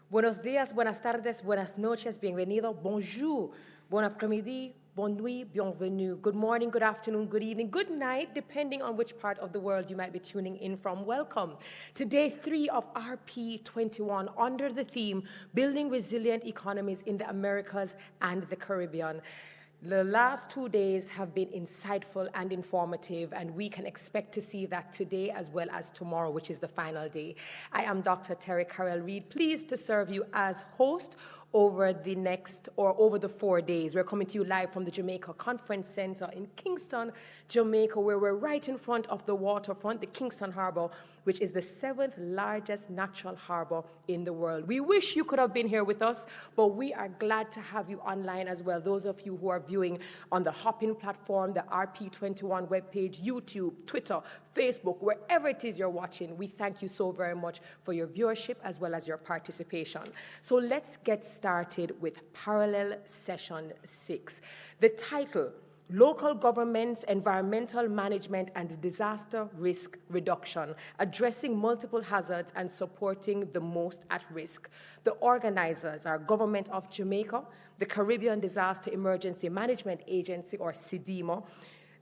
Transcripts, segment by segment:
Buenos días, buenas tardes, buenas noches, bienvenido, bonjour, bon après-midi, bonne nuit, bienvenue. Good morning, good afternoon, good evening, good night, depending on which part of the world you might be tuning in from. Welcome to day 3 of RP21 under the theme, Building Resilient Economies in the Americas and the Caribbean. The last 2 days have been insightful and informative, and we can expect to see that today as well as tomorrow, which is the final day. I am Dr. Terry Carell-Reed, pleased to serve you as host over the 4 days. We're coming to you live from the Jamaica Conference Center in Kingston, Jamaica, where we're right in front of the waterfront, the Kingston Harbor, which is the 7th largest natural harbor in the world. We wish you could have been here with us, but we are glad to have you online as well. Those of you who are viewing on the Hopin platform, the RP21 webpage, YouTube, Twitter, Facebook, wherever it is you're watching, we thank you so very much for your viewership as well as your participation. So let's get started with Parallel Session 6. The title, Local Governments, Environmental Management and Disaster Risk Reduction, Addressing Multiple Hazards and Supporting the Most at Risk. The organizers are Government of Jamaica, the Caribbean Disaster Emergency Management Agency, or CDEMA,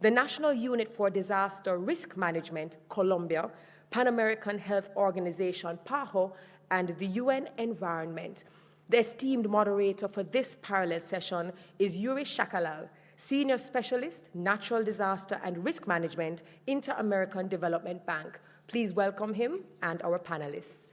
the National Unit for Disaster Risk Management, Colombia, Pan American Health Organization, PAHO, and the UN Environment. The esteemed moderator for this parallel session is Yuri Shakalal, Senior Specialist, Natural Disaster and Risk Management, Inter-American Development Bank. Please welcome him and our panelists.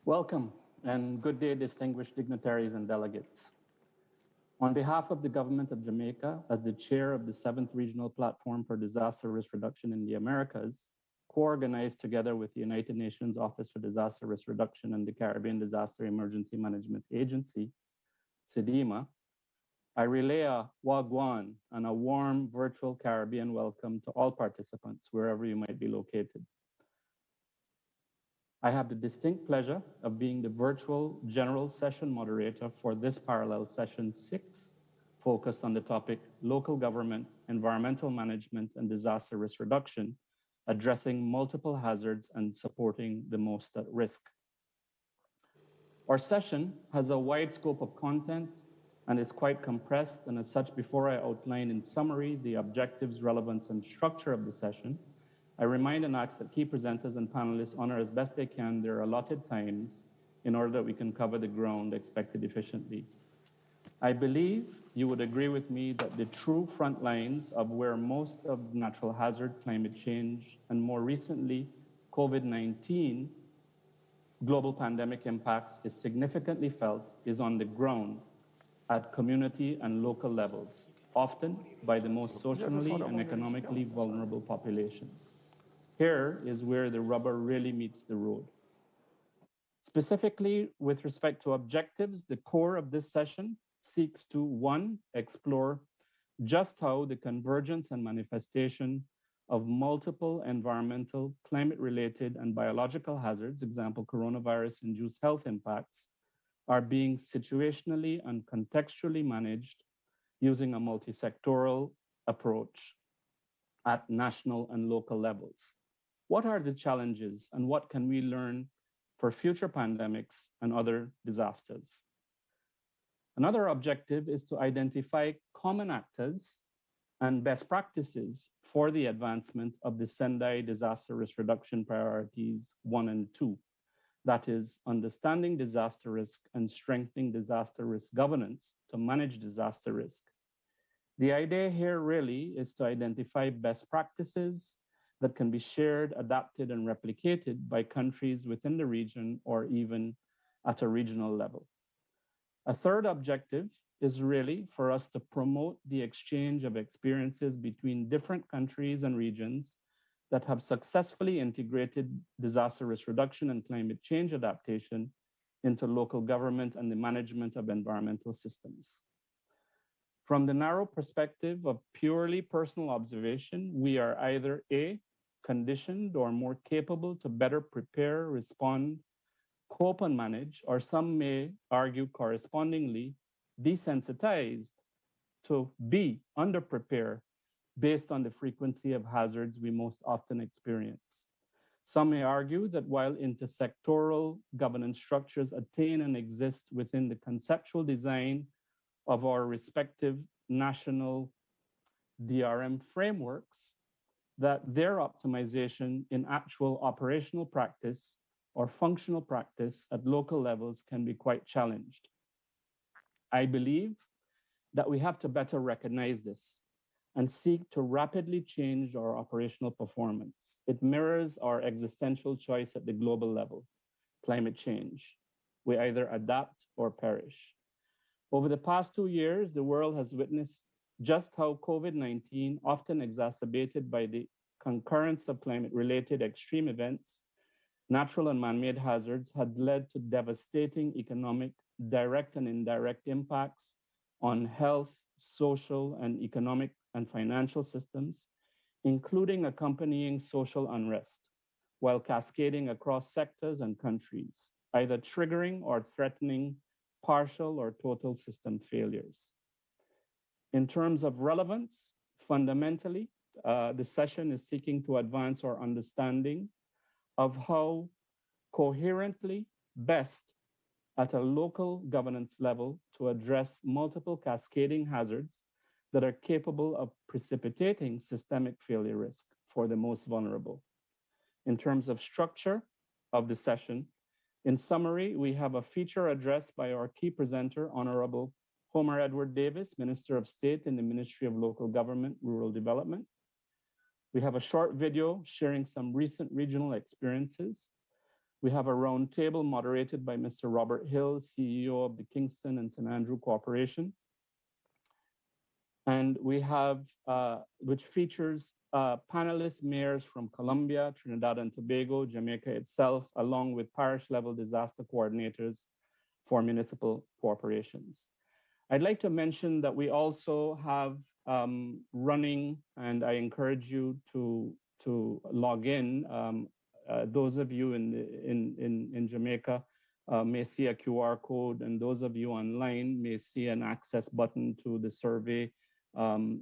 Welcome and good day, distinguished dignitaries and delegates. On behalf of the Government of Jamaica, as the chair of the 7th Regional Platform for Disaster Risk Reduction in the Americas, co-organized together with the United Nations Office for Disaster Risk Reduction and the Caribbean Disaster Emergency Management Agency, CDEMA, I relay a wagwan and a warm virtual Caribbean welcome to all participants, wherever you might be located. I have the distinct pleasure of being the virtual general session moderator for this parallel session 6, focused on the topic local government, environmental management, and disaster risk reduction, addressing multiple hazards and supporting the most at risk. Our session has a wide scope of content and is quite compressed, and as such, before I outline in summary the objectives, relevance, and structure of the session, I remind and ask that key presenters and panelists honor as best they can their allotted times in order that we can cover the ground expected efficiently. I believe you would agree with me that the true front lines of where most of natural hazard, climate change, and more recently, COVID-19 global pandemic impacts is significantly felt is on the ground at community and local levels, often by the most socially and economically vulnerable populations. Here is where the rubber really meets the road. Specifically, with respect to objectives, the core of this session seeks to, 1, explore just how the convergence and manifestation of multiple environmental, climate-related, and biological hazards, example, coronavirus-induced health impacts, are being situationally and contextually managed using a multi-sectoral approach at national and local levels. What are the challenges and what can we learn for future pandemics and other disasters? Another objective is to identify common actors and best practices for the advancement of the Sendai Disaster Risk Reduction Priorities 1 and 2. That is, understanding disaster risk and strengthening disaster risk governance to manage disaster risk. The idea here really is to identify best practices that can be shared, adapted, and replicated by countries within the region or even at a regional level. A third objective is really for us to promote the exchange of experiences between different countries and regions that have successfully integrated disaster risk reduction and climate change adaptation into local government and the management of environmental systems. From the narrow perspective of purely personal observation, we are either A, conditioned or more capable to better prepare, respond, cope, and manage, or some may argue correspondingly desensitized to B, underprepare, based on the frequency of hazards we most often experience. Some may argue that while intersectoral governance structures attain and exist within the conceptual design of our respective national DRM frameworks, that their optimization in actual operational practice or functional practice at local levels can be quite challenged. I believe that we have to better recognize this and seek to rapidly change our operational performance. It mirrors our existential choice at the global level, climate change. We either adapt or perish. Over the past 2 years, the world has witnessed just how COVID-19, often exacerbated by the concurrence of climate-related extreme events, natural and man-made hazards, had led to devastating economic, direct and indirect impacts on health, social and economic and financial systems, including accompanying social unrest, while cascading across sectors and countries, either triggering or threatening partial or total system failures. In terms of relevance, fundamentally, the session is seeking to advance our understanding of how coherently best at a local governance level to address multiple cascading hazards that are capable of precipitating systemic failure risk for the most vulnerable. In terms of structure of the session, in summary, we have a feature address by our key presenter, Honorable Homer Edward Davis, Minister of State in the Ministry of Local Government, Rural Development. We have a short video sharing some recent regional experiences. We have a roundtable moderated by Mr. Robert Hill, CEO of the Kingston and St. Andrew Corporation. And we have, which features panelist mayors from Colombia, Trinidad and Tobago, Jamaica itself, along with parish level disaster coordinators for municipal corporations. I'd like to mention that we also have running, and I encourage you to log in. Those of you in Jamaica may see a QR code, and those of you online may see an access button to the survey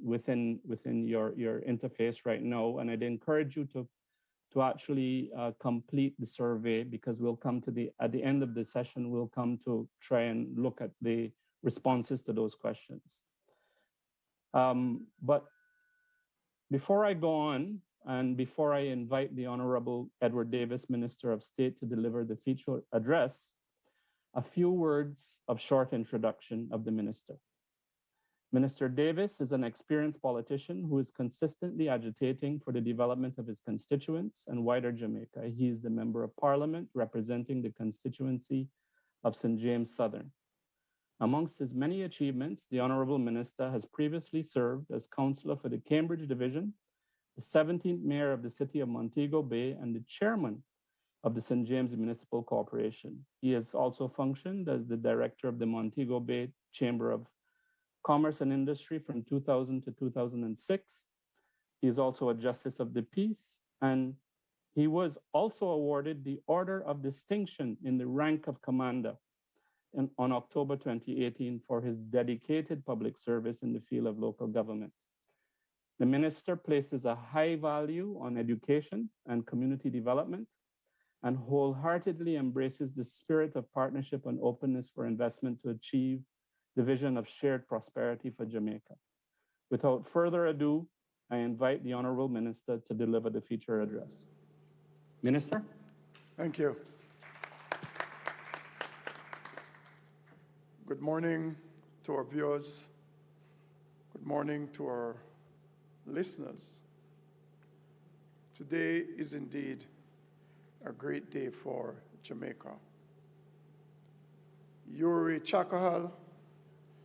within your interface right now. And I'd encourage you to actually complete the survey, because we'll come to at the end of the session, we'll come to try and look at the responses to those questions. But before I go on, and before I invite the Honorable Edward Davis, Minister of State, to deliver the feature address, a few words of short introduction of the Minister. Minister Davis is an experienced politician who is consistently agitating for the development of his constituents and wider Jamaica. He is the Member of Parliament representing the constituency of St. James Southern. Amongst his many achievements, the Honorable Minister has previously served as Councillor for the Cambridge Division, the 17th Mayor of the City of Montego Bay, and the Chairman of the St. James Municipal Corporation. He has also functioned as the Director of the Montego Bay Chamber of Commerce and Industry from 2000 to 2006. He is also a Justice of the Peace, and he was also awarded the Order of Distinction in the rank of Commander on October 2018 for his dedicated public service in the field of local government. The Minister places a high value on education and community development and wholeheartedly embraces the spirit of partnership and openness for investment to achieve the vision of shared prosperity for Jamaica. Without further ado, I invite the Honorable Minister to deliver the feature address. Minister? Thank you. Good morning to our viewers. Good morning to our listeners. Today is indeed a great day for Jamaica. Yuri Chakahal,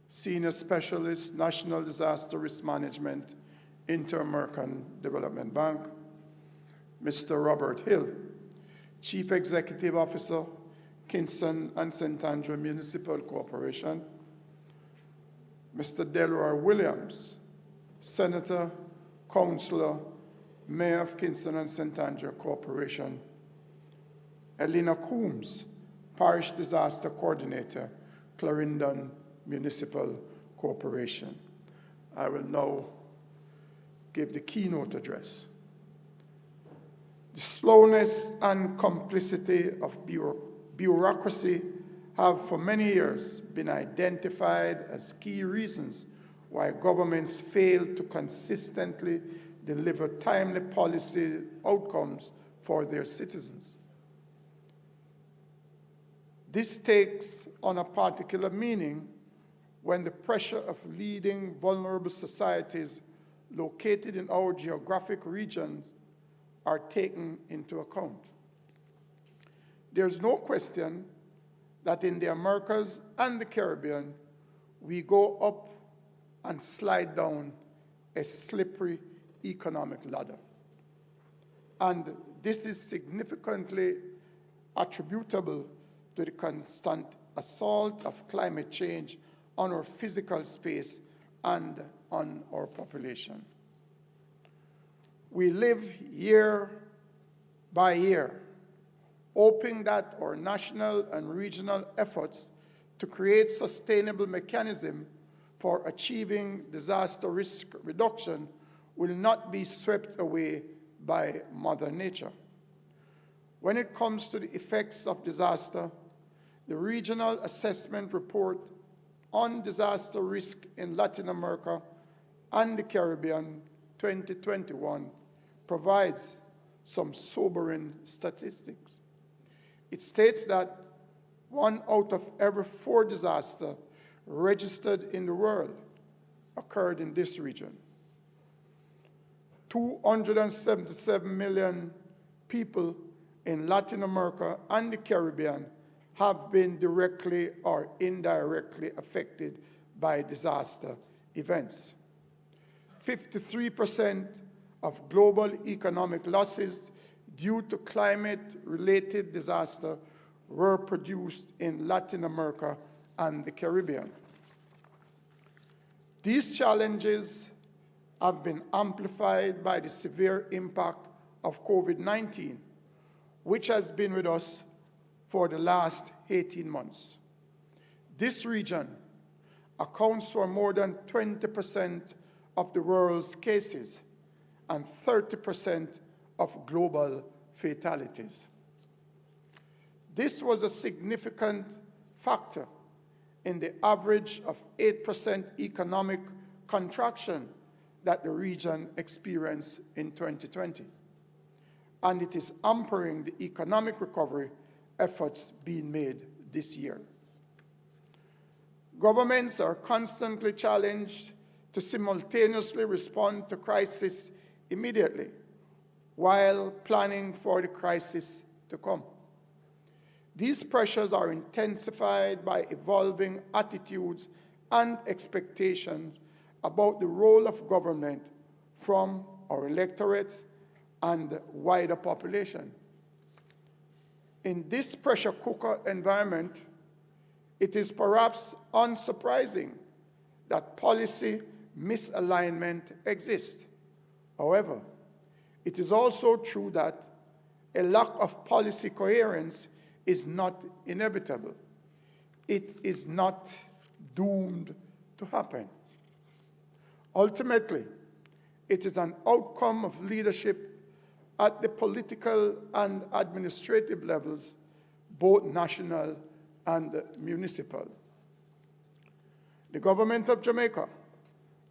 Senior Specialist, National Disaster Risk Management, Inter-American Development Bank, Mr. Robert Hill, Chief Executive Officer, Kingston and St. Andrew Municipal Corporation, Mr. Delroy Williams, Senator, Councillor, Mayor of Kingston and St. Andrew Corporation, Elena Coombs, Parish Disaster Coordinator, Clarendon Municipal Corporation. I will now give the keynote address. The slowness and complicity of bureaucracy have for many years been identified as key reasons why governments fail to consistently deliver timely policy outcomes for their citizens. This takes on a particular meaning when the pressure of leading vulnerable societies located in our geographic regions are taken into account. There's no question that in the Americas and the Caribbean, we go up and slide down a slippery economic ladder. And this is significantly attributable to the constant assault of climate change on our physical space and on our population. We live year by year, hoping that our national and regional efforts to create sustainable mechanisms for achieving disaster risk reduction will not be swept away by Mother Nature. When it comes to the effects of disaster, the Regional Assessment Report on Disaster Risk in Latin America and the Caribbean 2021 provides some sobering statistics. It states that 1 out of every 4 disasters registered in the world occurred in this region. 277 million people in Latin America and the Caribbean have been directly or indirectly affected by disaster events. 53% of global economic losses due to climate-related disaster were produced in Latin America and the Caribbean. These challenges have been amplified by the severe impact of COVID-19, which has been with us for the last 18 months. This region accounts for more than 20% of the world's cases and 30% of global fatalities. This was a significant factor in the average of 8% economic contraction that the region experienced in 2020. And it is hampering the economic recovery efforts being made this year. Governments are constantly challenged to simultaneously respond to crisis immediately while planning for the crisis to come. These pressures are intensified by evolving attitudes and expectations about the role of government from our electorate and wider population. In this pressure cooker environment, it is perhaps unsurprising that policy misalignment exists. However, it is also true that a lack of policy coherence is not inevitable. It is not doomed to happen. Ultimately, it is an outcome of leadership at the political and administrative levels, both national and municipal. The government of Jamaica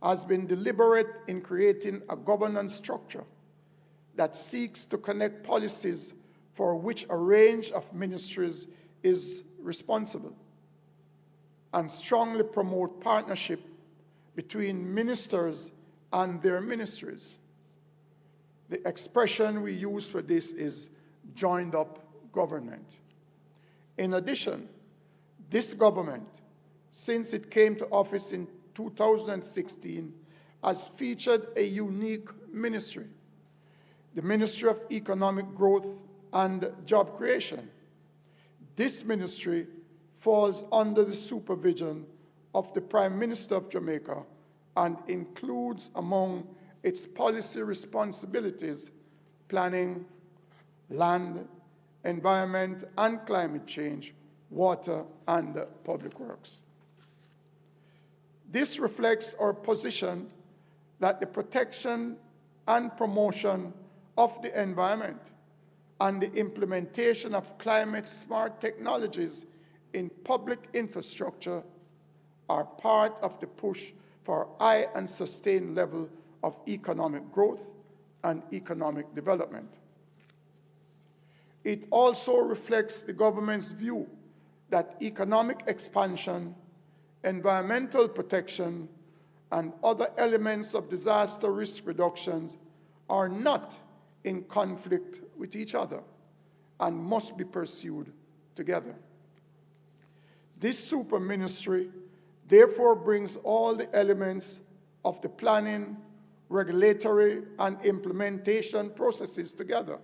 has been deliberate in creating a governance structure that seeks to connect policies for which a range of ministries is responsible, and strongly promote partnership between ministers and their ministries. The expression we use for this is joined up government. In addition, this government, since it came to office in 2016, has featured a unique ministry, the Ministry of Economic Growth and Job Creation. This ministry falls under the supervision of the Prime Minister of Jamaica and includes among its policy responsibilities planning, land, environment and climate change, water, and public works. This reflects our position that the protection and promotion of the environment and the implementation of climate-smart technologies in public infrastructure are part of the push for a high and sustained level of economic growth and economic development. It also reflects the government's view that economic expansion, environmental protection, and other elements of disaster risk reduction are not in conflict with each other and must be pursued together. This super ministry therefore brings all the elements of the planning, regulatory, and implementation processes together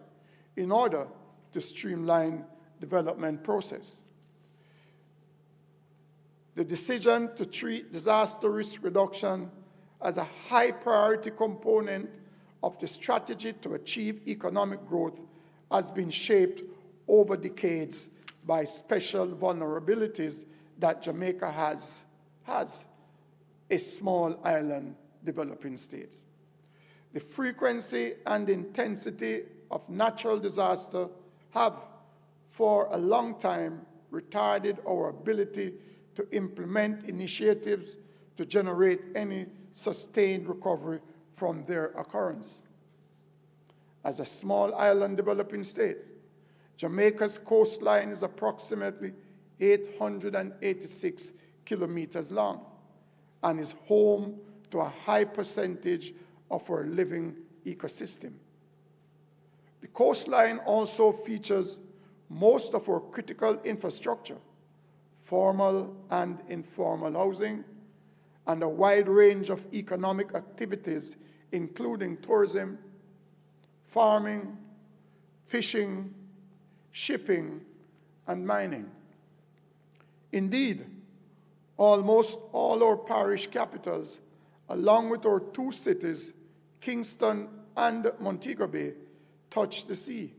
in order to streamline development process. The decision to treat disaster risk reduction as a high priority component of the strategy to achieve economic growth has been shaped over decades by special vulnerabilities that Jamaica has a small island developing states. The frequency and intensity of natural disaster have for a long time retarded our ability to implement initiatives to generate any sustained recovery from their occurrence. As a small island developing state, Jamaica's coastline is approximately 886 kilometers long and is home to a high percentage of our living ecosystem. The coastline also features most of our critical infrastructure, formal and informal housing, and a wide range of economic activities, including tourism, farming, fishing, shipping, and mining. Indeed, almost all our parish capitals, along with our two cities, Kingston and Montego Bay, touch the sea,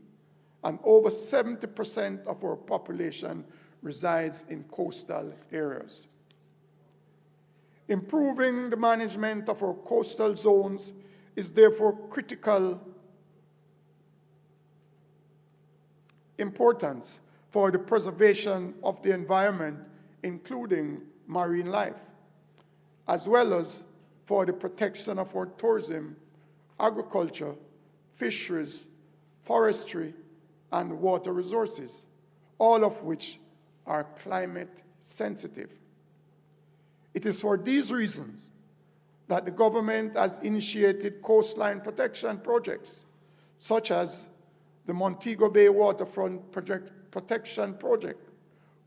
and over 70% of our population resides in coastal areas. Improving the management of our coastal zones is therefore critical importance for the preservation of the environment, including marine life, as well as for the protection of our tourism, agriculture, fisheries, forestry, and water resources, all of which are climate sensitive. It is for these reasons that the government has initiated coastline protection projects, such as the Montego Bay Waterfront Protection Project,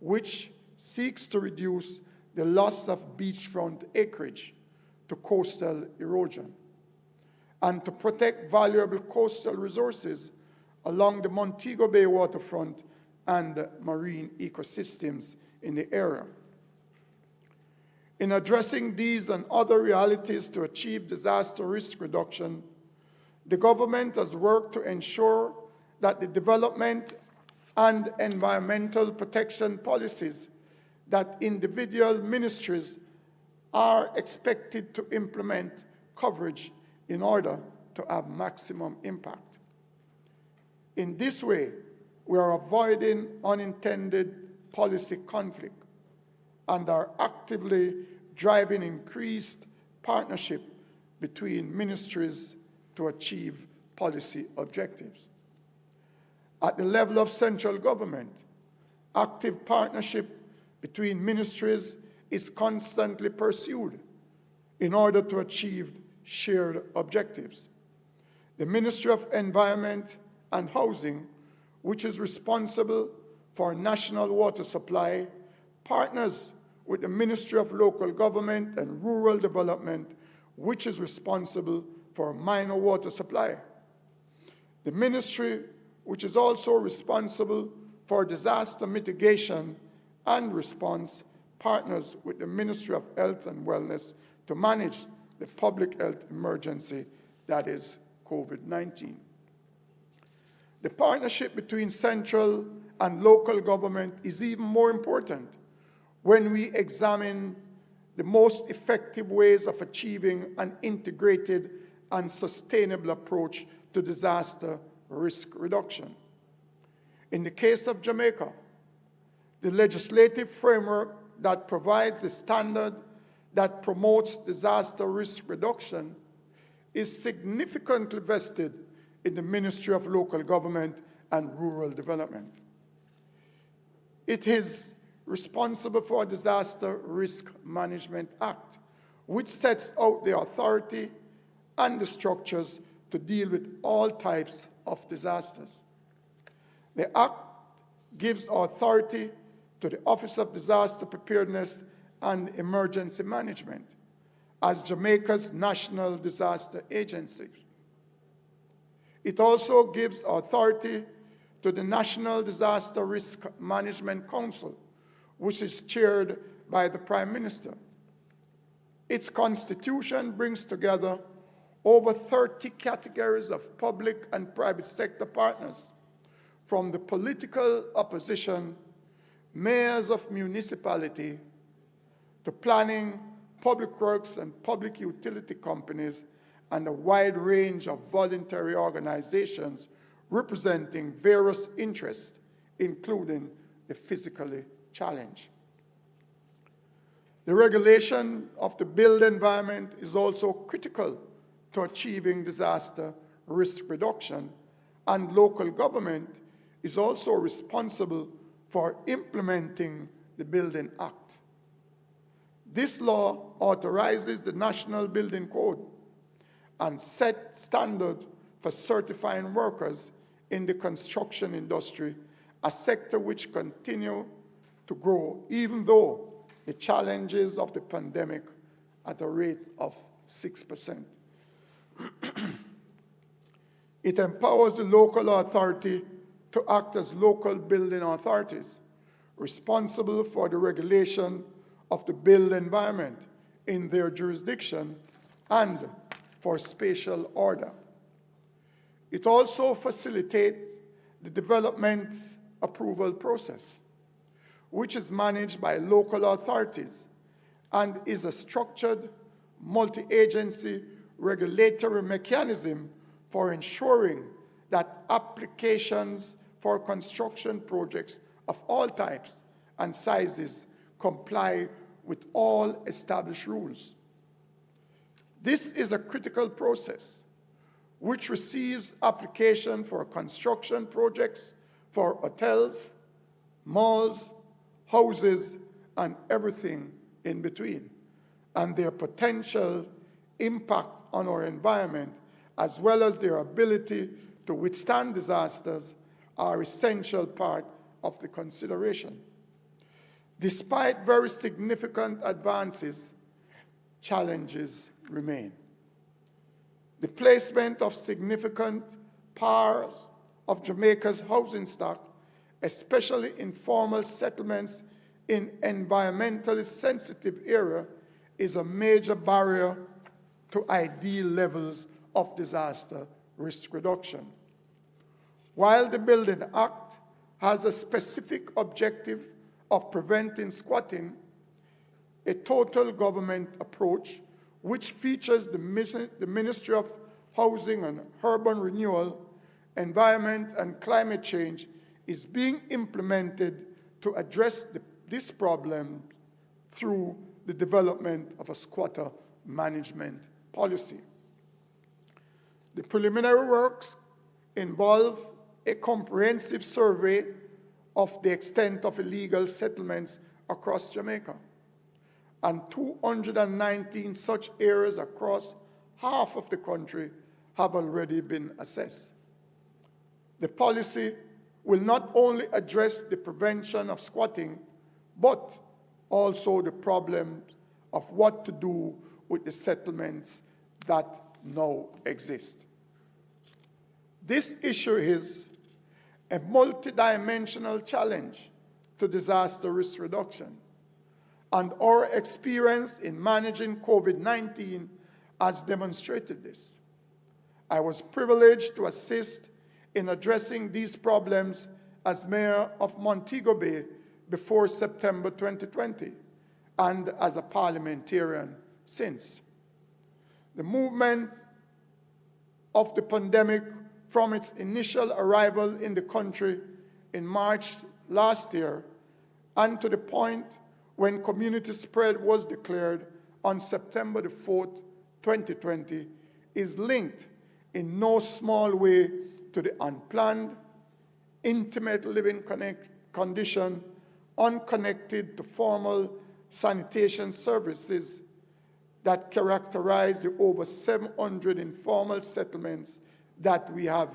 which seeks to reduce the loss of beachfront acreage to coastal erosion, and to protect valuable coastal resources along the Montego Bay waterfront and marine ecosystems in the area. In addressing these and other realities to achieve disaster risk reduction, the government has worked to ensure that the development and environmental protection policies that individual ministries are expected to implement coverage in order to have maximum impact. In this way, we are avoiding unintended policy conflict and are actively driving increased partnership between ministries to achieve policy objectives. At the level of central government, active partnership between ministries is constantly pursued in order to achieve shared objectives. The Ministry of Environment and Housing, which is responsible for national water supply, partners with the Ministry of Local Government and Rural Development, which is responsible for minor water supply. The ministry, which is also responsible for disaster mitigation and response, partners with the Ministry of Health and Wellness to manage the public health emergency that is COVID-19. The partnership between central and local government is even more important when we examine the most effective ways of achieving an integrated and sustainable approach to disaster risk reduction. In the case of Jamaica, the legislative framework that provides the standard that promotes disaster risk reduction is significantly vested in the Ministry of Local Government and Rural Development. It is responsible for Disaster Risk Management Act, which sets out the authority and the structures to deal with all types of disasters. The Act gives authority to the Office of Disaster Preparedness and Emergency Management as Jamaica's national disaster agency. It also gives authority to the National Disaster Risk Management Council, which is chaired by the Prime Minister. Its constitution brings together over 30 categories of public and private sector partners, from the political opposition, mayors of municipality, to planning, public works and public utility companies, and a wide range of voluntary organizations representing various interests, including the physically challenged. The regulation of the built environment is also critical to achieving disaster risk reduction, and local government is also responsible for implementing the Building Act. This law authorizes the National Building Code and sets standards for certifying workers in the construction industry, a sector which continues to grow, even though the challenges of the pandemic at a rate of 6%. It empowers the local authority to act as local building authorities, responsible for the regulation of the built environment in their jurisdiction and for spatial order. It also facilitates the development approval process, which is managed by local authorities and is a structured, multi-agency regulatory mechanism for ensuring that applications for construction projects of all types and sizes comply with all established rules. This is a critical process which receives application for construction projects for hotels, malls, houses, and everything in between, and their potential impact on our environment, as well as their ability to withstand disasters, are essential part of the consideration. Despite very significant advances, challenges remain. The placement of significant parts of Jamaica's housing stock, especially in formal settlements in environmentally sensitive areas, is a major barrier to ideal levels of disaster risk reduction. While the Building Act has a specific objective of preventing squatting, a total government approach, which features the Ministry of Housing and Urban Renewal, Environment and Climate Change, is being implemented to address this problem through the development of a squatter management policy. The preliminary works involve a comprehensive survey of the extent of illegal settlements across Jamaica, and 219 such areas across half of the country have already been assessed. The policy will not only address the prevention of squatting, but also the problem of what to do with the settlements that now exist. This issue is a multidimensional challenge to disaster risk reduction, and our experience in managing COVID-19 has demonstrated this. I was privileged to assist in addressing these problems as mayor of Montego Bay before September 2020 and as a parliamentarian since. The movement of the pandemic from its initial arrival in the country in March last year and to the point when community spread was declared on September the 4th, 2020, is linked in no small way to the unplanned, intimate living condition, unconnected to formal sanitation services that characterize the over 700 informal settlements that we have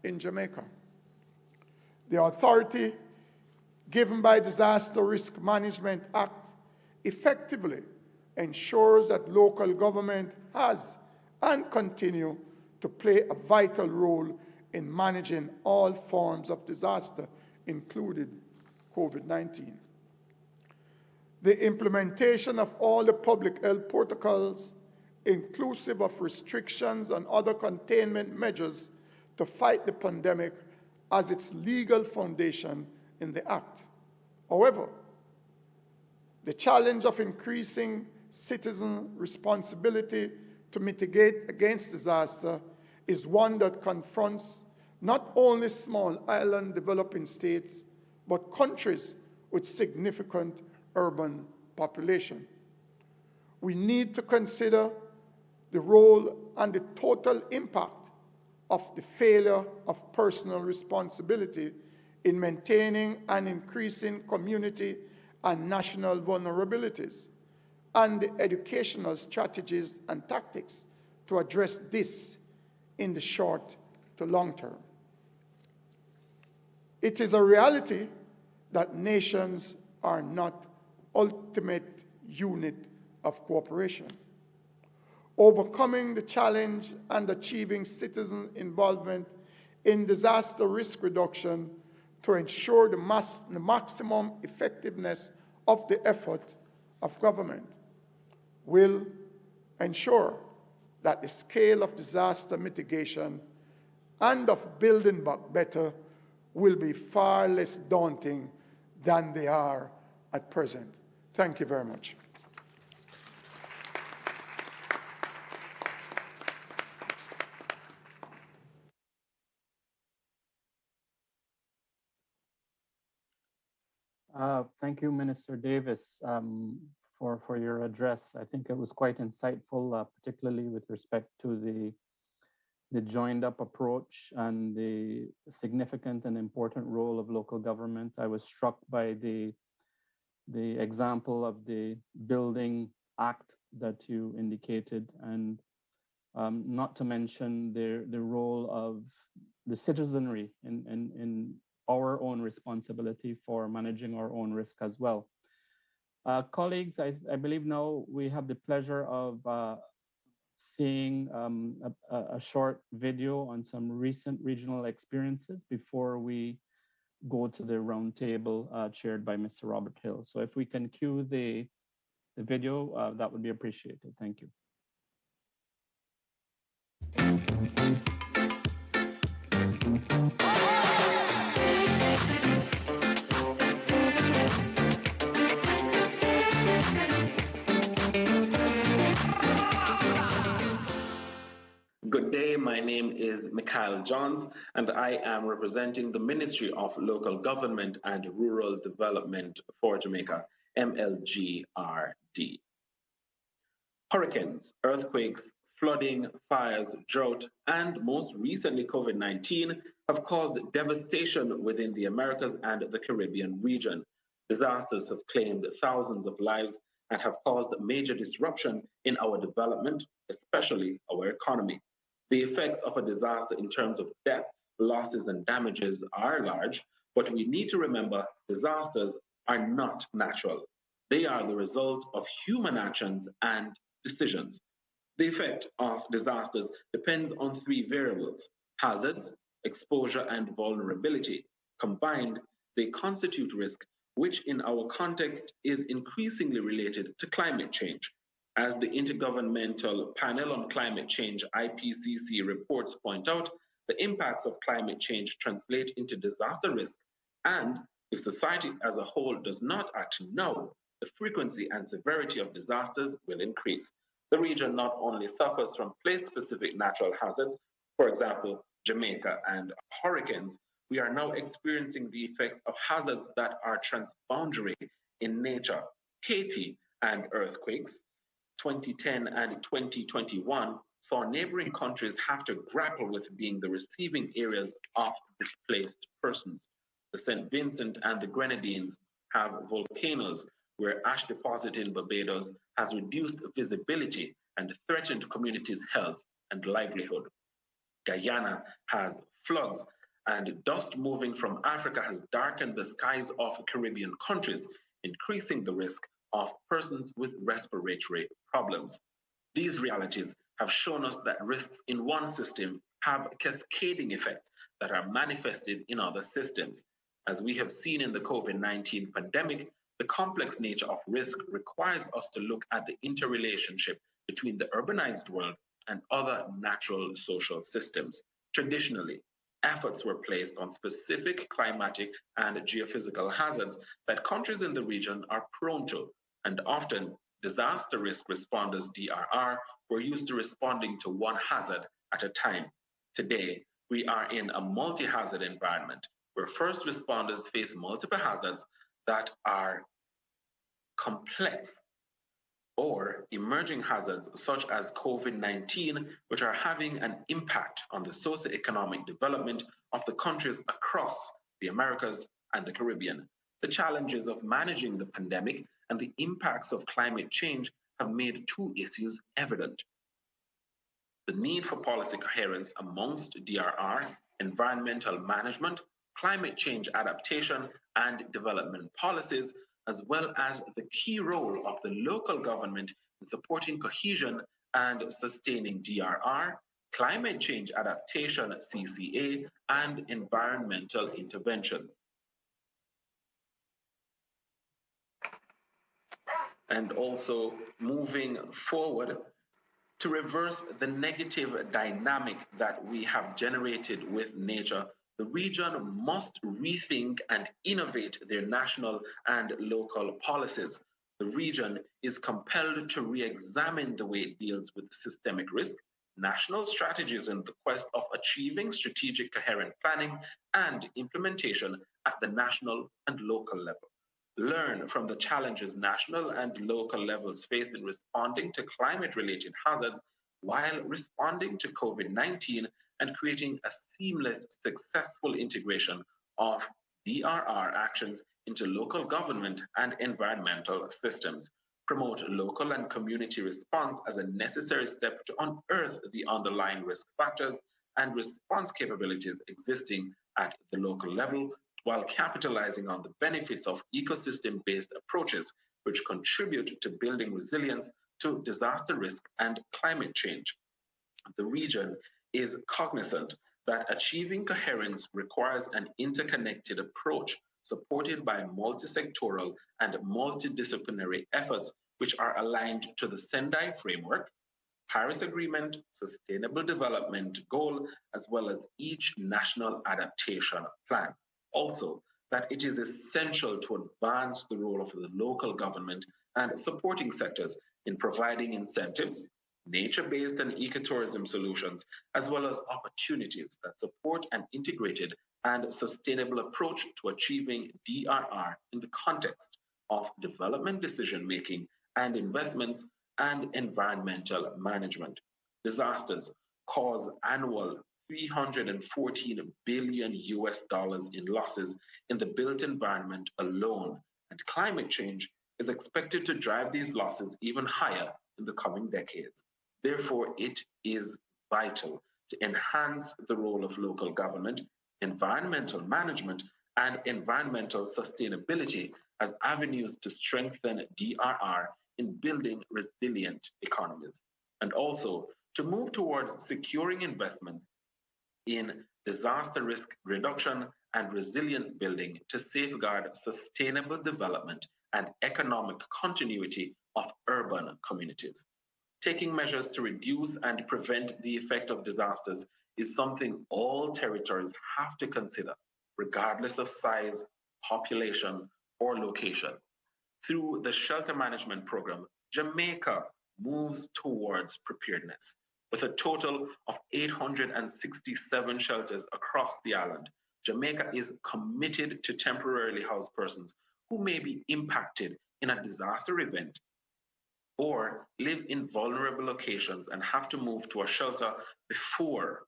in Jamaica. The authority given by Disaster Risk Management Act effectively ensures that local government has and continue to play a vital role in managing all forms of disaster, including COVID-19. The implementation of all the public health protocols, inclusive of restrictions and other containment measures to fight the pandemic, has its legal foundation in the Act. However, the challenge of increasing citizen responsibility to mitigate against disaster is one that confronts not only small island developing states, but countries with significant urban population. We need to consider the role and the total impact of the failure of personal responsibility in maintaining and increasing community and national vulnerabilities, and the educational strategies and tactics to address this in the short to long term. It is a reality that nations are not ultimate unit of cooperation. Overcoming the challenge and achieving citizen involvement in disaster risk reduction to ensure the maximum effectiveness of the effort of government will ensure that the scale of disaster mitigation and of building back better will be far less daunting than they are at present. Thank you very much. Thank you, Minister Davis, for your address. I think it was quite insightful, particularly with respect to the joined-up approach and the significant and important role of local government. I was struck by the example of the Building Act that you indicated, and not to mention the role of the citizenry in our own responsibility for managing our own risk as well. Colleagues, I believe now we have the pleasure of seeing a short video on some recent regional experiences before we go to the roundtable chaired by Mr. Robert Hill. So if we can cue the video, that would be appreciated. Thank you. Good day, my name is Mikhail Johns, and I am representing the Ministry of Local Government and Rural Development for Jamaica, MLGRD. Hurricanes, earthquakes, flooding, fires, drought, and most recently COVID-19 have caused devastation within the Americas and the Caribbean region. Disasters have claimed thousands of lives and have caused major disruption in our development, especially our economy. The effects of a disaster in terms of deaths, losses, and damages are large, but we need to remember disasters are not natural. They are the result of human actions and decisions. The effect of disasters depends on three variables: hazards, exposure, and vulnerability. Combined, they constitute risk which in our context is increasingly related to climate change. As the Intergovernmental Panel on Climate Change IPCC reports point out, the impacts of climate change translate into disaster risk, and if society as a whole does not act now, the frequency and severity of disasters will increase. The region not only suffers from place-specific natural hazards, for example, Jamaica and hurricanes, we are now experiencing the effects of hazards that are transboundary in nature. Haiti and earthquakes, 2010 and 2021, saw neighboring countries have to grapple with being the receiving areas of displaced persons. The St. Vincent and the Grenadines have volcanoes where ash deposit in Barbados has reduced visibility and threatened communities' health and livelihood. Guyana has floods, and dust moving from Africa has darkened the skies of Caribbean countries, increasing the risk of persons with respiratory problems. These realities have shown us that risks in one system have cascading effects that are manifested in other systems. As we have seen in the COVID-19 pandemic, the complex nature of risk requires us to look at the interrelationship between the urbanized world and other natural social systems. Traditionally, efforts were placed on specific climatic and geophysical hazards that countries in the region are prone to, and often disaster risk responders DRR were used to responding to one hazard at a time. Today, we are in a multi-hazard environment where first responders face multiple hazards that are complex or emerging hazards such as COVID-19, which are having an impact on the socioeconomic development of the countries across the Americas and the Caribbean. The challenges of managing the pandemic and the impacts of climate change have made two issues evident. The need for policy coherence amongst DRR, environmental management, climate change adaptation, and development policies, as well as the key role of the local government in supporting cohesion and sustaining DRR, climate change adaptation CCA, and environmental interventions. And also moving forward to reverse the negative dynamic that we have generated with nature, the region must rethink and innovate their national and local policies. The region is compelled to re-examine the way it deals with systemic risk, national strategies in the quest of achieving strategic coherent planning and implementation at the national and local level. Learn from the challenges national and local levels face in responding to climate-related hazards while responding to COVID-19 and creating a seamless, successful integration of DRR actions into local government and environmental systems. Promote local and community response as a necessary step to unearth the underlying risk factors and response capabilities existing at the local level, while capitalizing on the benefits of ecosystem-based approaches, which contribute to building resilience to disaster risk and climate change. The region is cognizant that achieving coherence requires an interconnected approach supported by multi-sectoral and multidisciplinary efforts which are aligned to the Sendai framework, Paris Agreement, Sustainable Development Goal, as well as each national adaptation plan. Also, that it is essential to advance the role of the local government and supporting sectors in providing incentives, nature-based and ecotourism solutions, as well as opportunities that support an integrated and sustainable approach to achieving DRR in the context of development decision-making and investments and environmental management. Disasters cause annual 314 billion US dollars in losses in the built environment alone, and climate change is expected to drive these losses even higher in the coming decades. Therefore, it is vital to enhance the role of local government, environmental management, and environmental sustainability as avenues to strengthen DRR in building resilient economies, and also to move towards securing investments in disaster risk reduction and resilience building to safeguard sustainable development and economic continuity of urban communities. Taking measures to reduce and prevent the effect of disasters is something all territories have to consider, regardless of size, population, or location. Through the Shelter Management Program, Jamaica moves towards preparedness. With a total of 867 shelters across the island, Jamaica is committed to temporarily house persons who may be impacted in a disaster event or live in vulnerable locations and have to move to a shelter before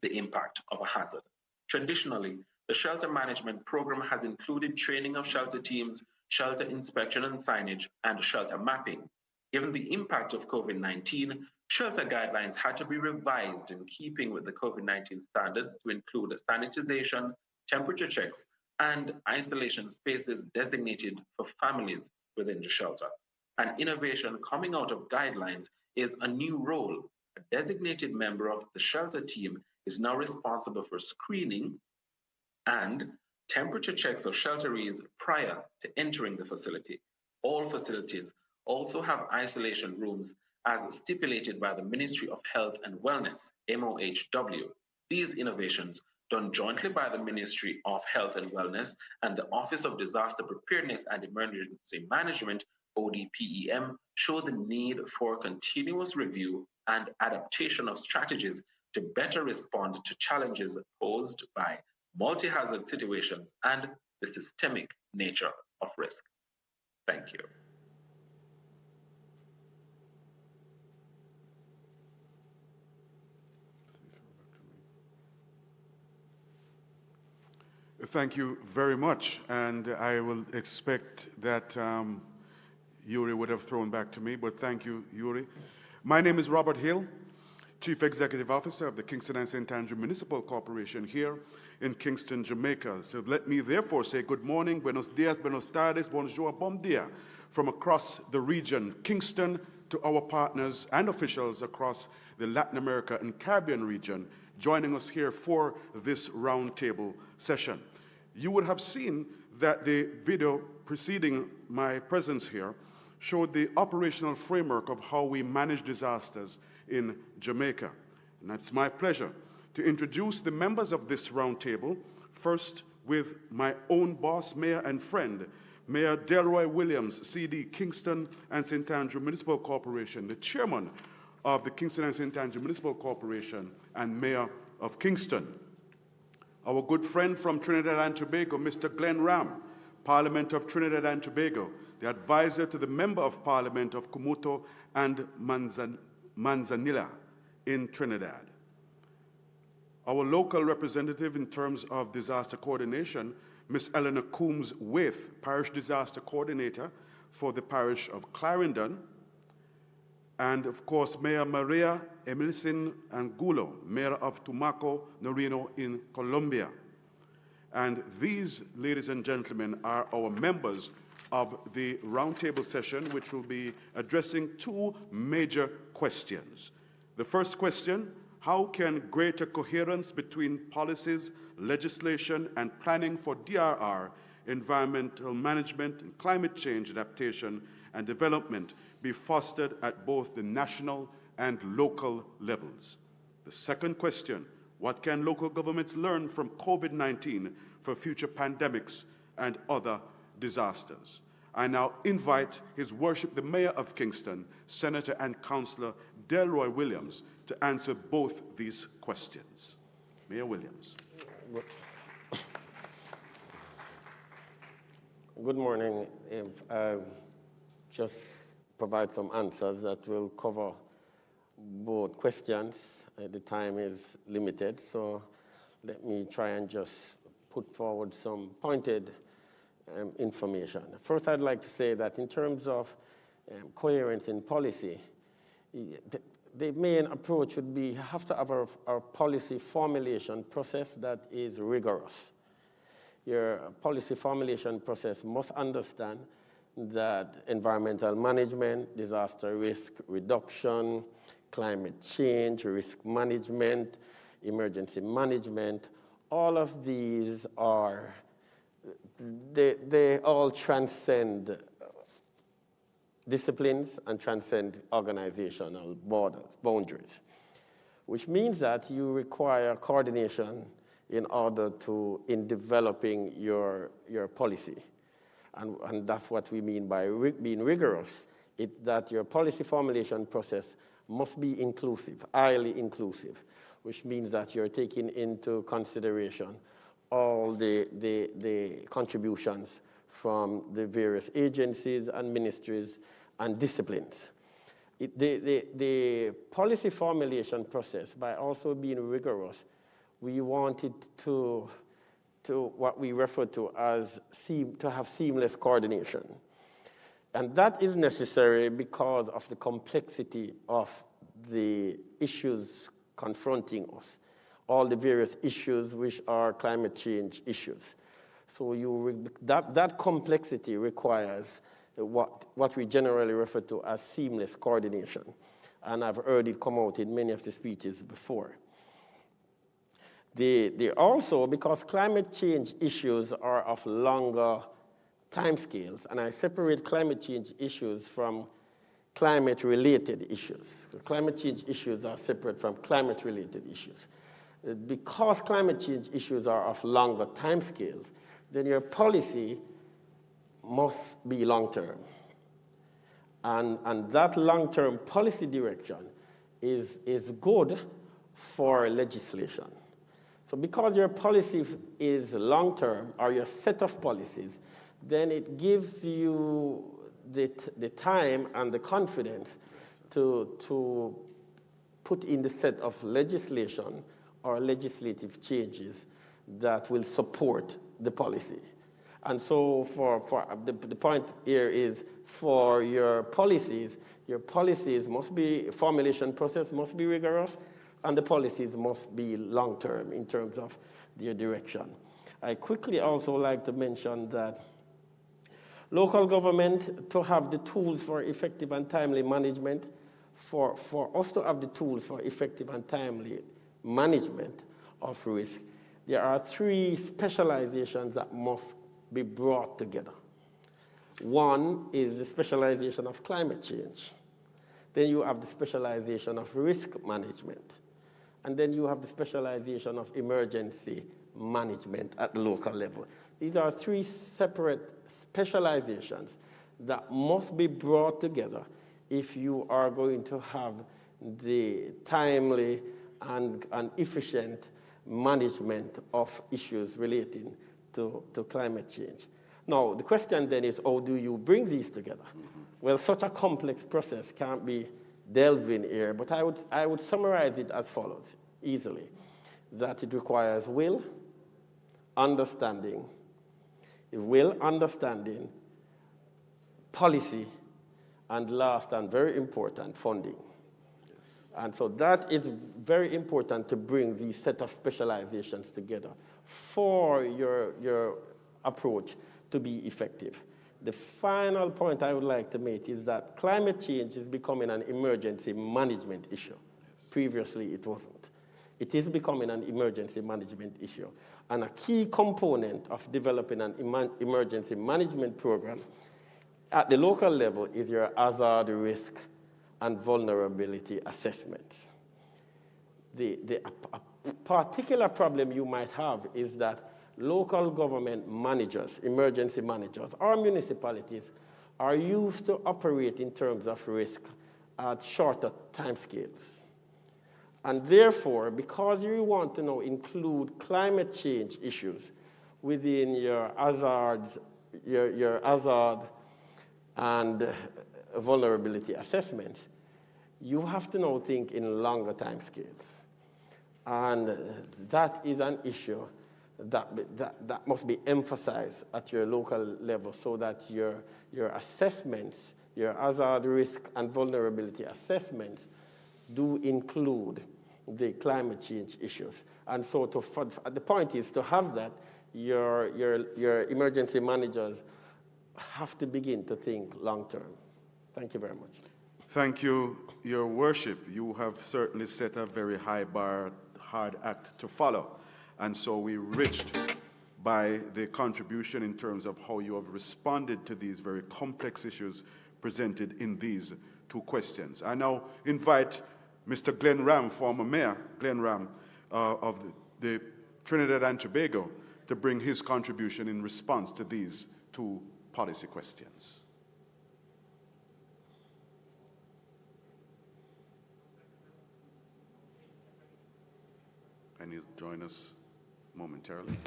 the impact of a hazard. Traditionally, the shelter management program has included training of shelter teams, shelter inspection and signage, and shelter mapping. Given the impact of COVID-19, shelter guidelines had to be revised in keeping with the COVID-19 standards to include sanitization, temperature checks, and isolation spaces designated for families within the shelter. An innovation coming out of guidelines is a new role. A designated member of the shelter team is now responsible for screening and temperature checks of shelterees prior to entering the facility. All facilities also have isolation rooms as stipulated by the Ministry of Health and Wellness, MOHW. These innovations, done jointly by the Ministry of Health and Wellness and the Office of Disaster Preparedness and Emergency Management, ODPEM, show the need for continuous review and adaptation of strategies to better respond to challenges posed by multi-hazard situations and the systemic nature of risk. Thank you. Thank you very much, and I will expect that Yuri would have thrown back to me, but thank you, Yuri. My name is Robert Hill, Chief Executive Officer of the Kingston and St. Andrew Municipal Corporation here in Kingston, Jamaica. So let me therefore say good morning, buenos dias, buenos tardes, bonjour, bon dia, from across the region, Kingston, to our partners and officials across the Latin America and Caribbean region joining us here for this roundtable session. You would have seen that the video preceding my presence here showed the operational framework of how we manage disasters in Jamaica. And it's my pleasure to introduce the members of this roundtable, first with my own boss, mayor and friend, Mayor Delroy Williams, CD, Kingston and St. Andrew Municipal Corporation, the chairman of the Kingston and St. Andrew Municipal Corporation and mayor of Kingston. Our good friend from Trinidad and Tobago, Mr. Glenn Ram, Parliament of Trinidad and Tobago, the advisor to the Member of Parliament of Kumuto and Manzanilla in Trinidad. Our local representative in terms of disaster coordination, Ms. Eleanor Coombs-Waith, Parish Disaster Coordinator for the Parish of Clarendon, and of course, Mayor Maria Emilcin Angulo, Mayor of Tumaco, Norino in Colombia. And these, ladies and gentlemen, are our members of the roundtable session, which will be addressing two major questions. The first question, how can greater coherence between policies, legislation, and planning for DRR, environmental management, and climate change adaptation and development be fostered at both the national and local levels? The second question, what can local governments learn from COVID-19 for future pandemics and other disasters? I now invite His Worship the Mayor of Kingston, Senator and Councillor Delroy Williams, to answer both these questions. Mayor Williams. Good morning. Just provide some answers that will cover both questions. The time is limited, so let me try and just put forward some pointed information. First, I'd like to say that in terms of coherence in policy, the main approach would be have to have our policy formulation process that is rigorous. Your policy formulation process must understand that environmental management, disaster risk reduction, climate change, risk management, emergency management, all of these are, they all transcend disciplines and transcend organizational boundaries, which means that you require coordination in developing your policy. And that's what we mean by being rigorous, that your policy formulation process must be inclusive, highly inclusive, which means that you're taking into consideration all the contributions from the various agencies and ministries and disciplines. The policy formulation process, by also being rigorous, we wanted to what we refer to as to have seamless coordination. And that is necessary because of the complexity of the issues confronting us, all the various issues which are climate change issues. So that complexity requires what we generally refer to as seamless coordination. And I've heard it come out in many of the speeches before. They also, because climate change issues are of longer timescales, and I separate climate change issues from climate-related issues. So climate change issues are separate from climate-related issues. Because climate change issues are of longer timescales, then your policy must be long-term. And that long-term policy direction is good for legislation. So because your policy is long-term, or your set of policies, then it gives you the time and the confidence to put in the set of legislation or legislative changes that will support the policy. And so the point here is for your policies must be, formulation process must be rigorous, and the policies must be long-term in terms of their direction. I quickly also like to mention that local government, to have the tools for effective and timely management, for us to have the tools for effective and timely management of risk, there are 3 specializations that must be brought together. One is the specialization of climate change. Then you have the specialization of risk management. And then you have the specialization of emergency management at the local level. These are 3 separate specializations that must be brought together if you are going to have the timely and efficient management of issues relating to climate change. Now, the question then is, how do you bring these together? Well, such a complex process can't be delved in here, but I would summarize it as follows, easily, that it requires will, understanding, policy, and last and very important, funding. Yes. And so that is very important to bring these set of specializations together for your approach to be effective. The final point I would like to make is that climate change is becoming an emergency management issue. Yes. Previously, it wasn't. It is becoming an emergency management issue. And a key component of developing an emergency management program at the local level is your hazard, risk, and vulnerability assessments. A particular problem you might have is that local government managers, emergency managers, or municipalities are used to operate in terms of risk at shorter timescales. And therefore, because you want to include climate change issues within your hazards, your hazard and vulnerability assessment, you have to now think in longer timescales. And that is an issue that must be emphasized at your local level so that your assessments, your hazard, risk, and vulnerability assessments do include the climate change issues. And so the point is to have that, your emergency managers have to begin to think long-term. Thank you very much. Thank you, Your Worship. You have certainly set a very high bar, hard act to follow. And so we're enriched by the contribution in terms of how you have responded to these very complex issues presented in these two questions. I now invite Mr. Glenn Ram, former Mayor Glenn Ram of the Trinidad and Tobago, to bring his contribution in response to these two policy questions. And he'll join us momentarily.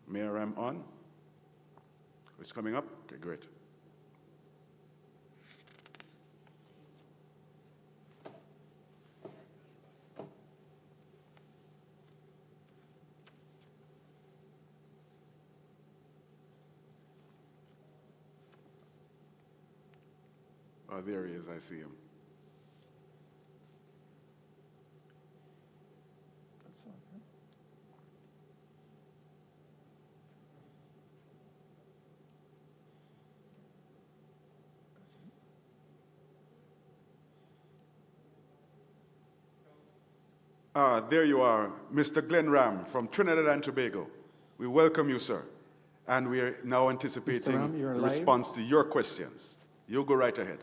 Mayor, I'm on. It's coming up? Okay, great. Oh, there he is. I see him. There you are, Mr. Glenn Ram from Trinidad and Tobago. We welcome you, sir. And we are now anticipating Ram, you're a live. response to your questions. You go right ahead.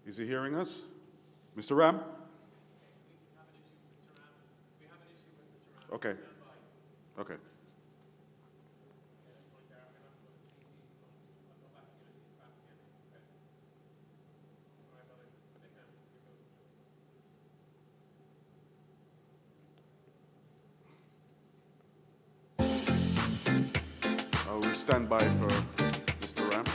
Is he hearing us? Mr. Ram? Okay. Okay. I will stand by for Mr. Ram.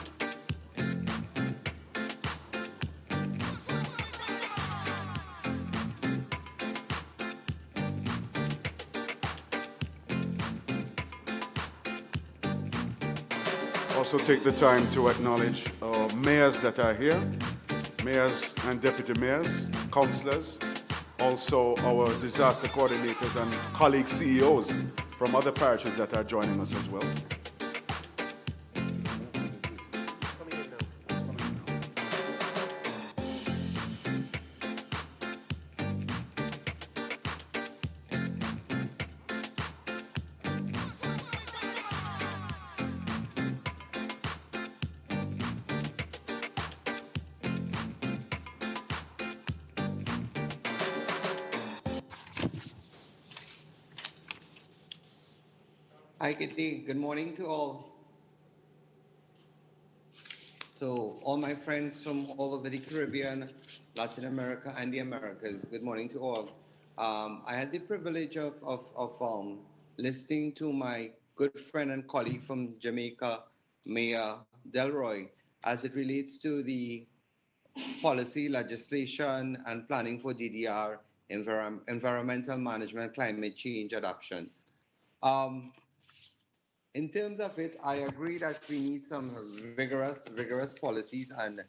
Also take the time to acknowledge our mayors that are here, mayors and deputy mayors, councillors, also our disaster coordinators and colleague CEOs from other parishes that are joining us as well. Hi, Kitty. Good morning to all. So, all my friends from all over the Caribbean, Latin America, and the Americas, good morning to all. I had the privilege of listening to my good friend and colleague from Jamaica, Mayor Delroy, as it relates to the policy, legislation, and planning for DDR, environmental management, climate change adoption. In terms of it, I agree that we need some rigorous policies and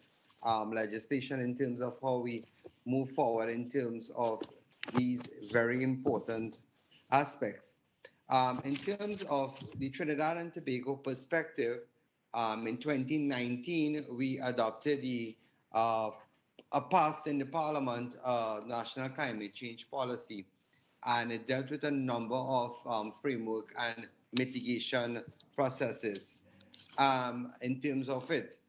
legislation in terms of how we move forward in terms of these very important aspects. In terms of the Trinidad and Tobago perspective, in 2019, we adopted passed in the Parliament National Climate Change Policy, and it dealt with a number of framework and mitigation processes in terms of it.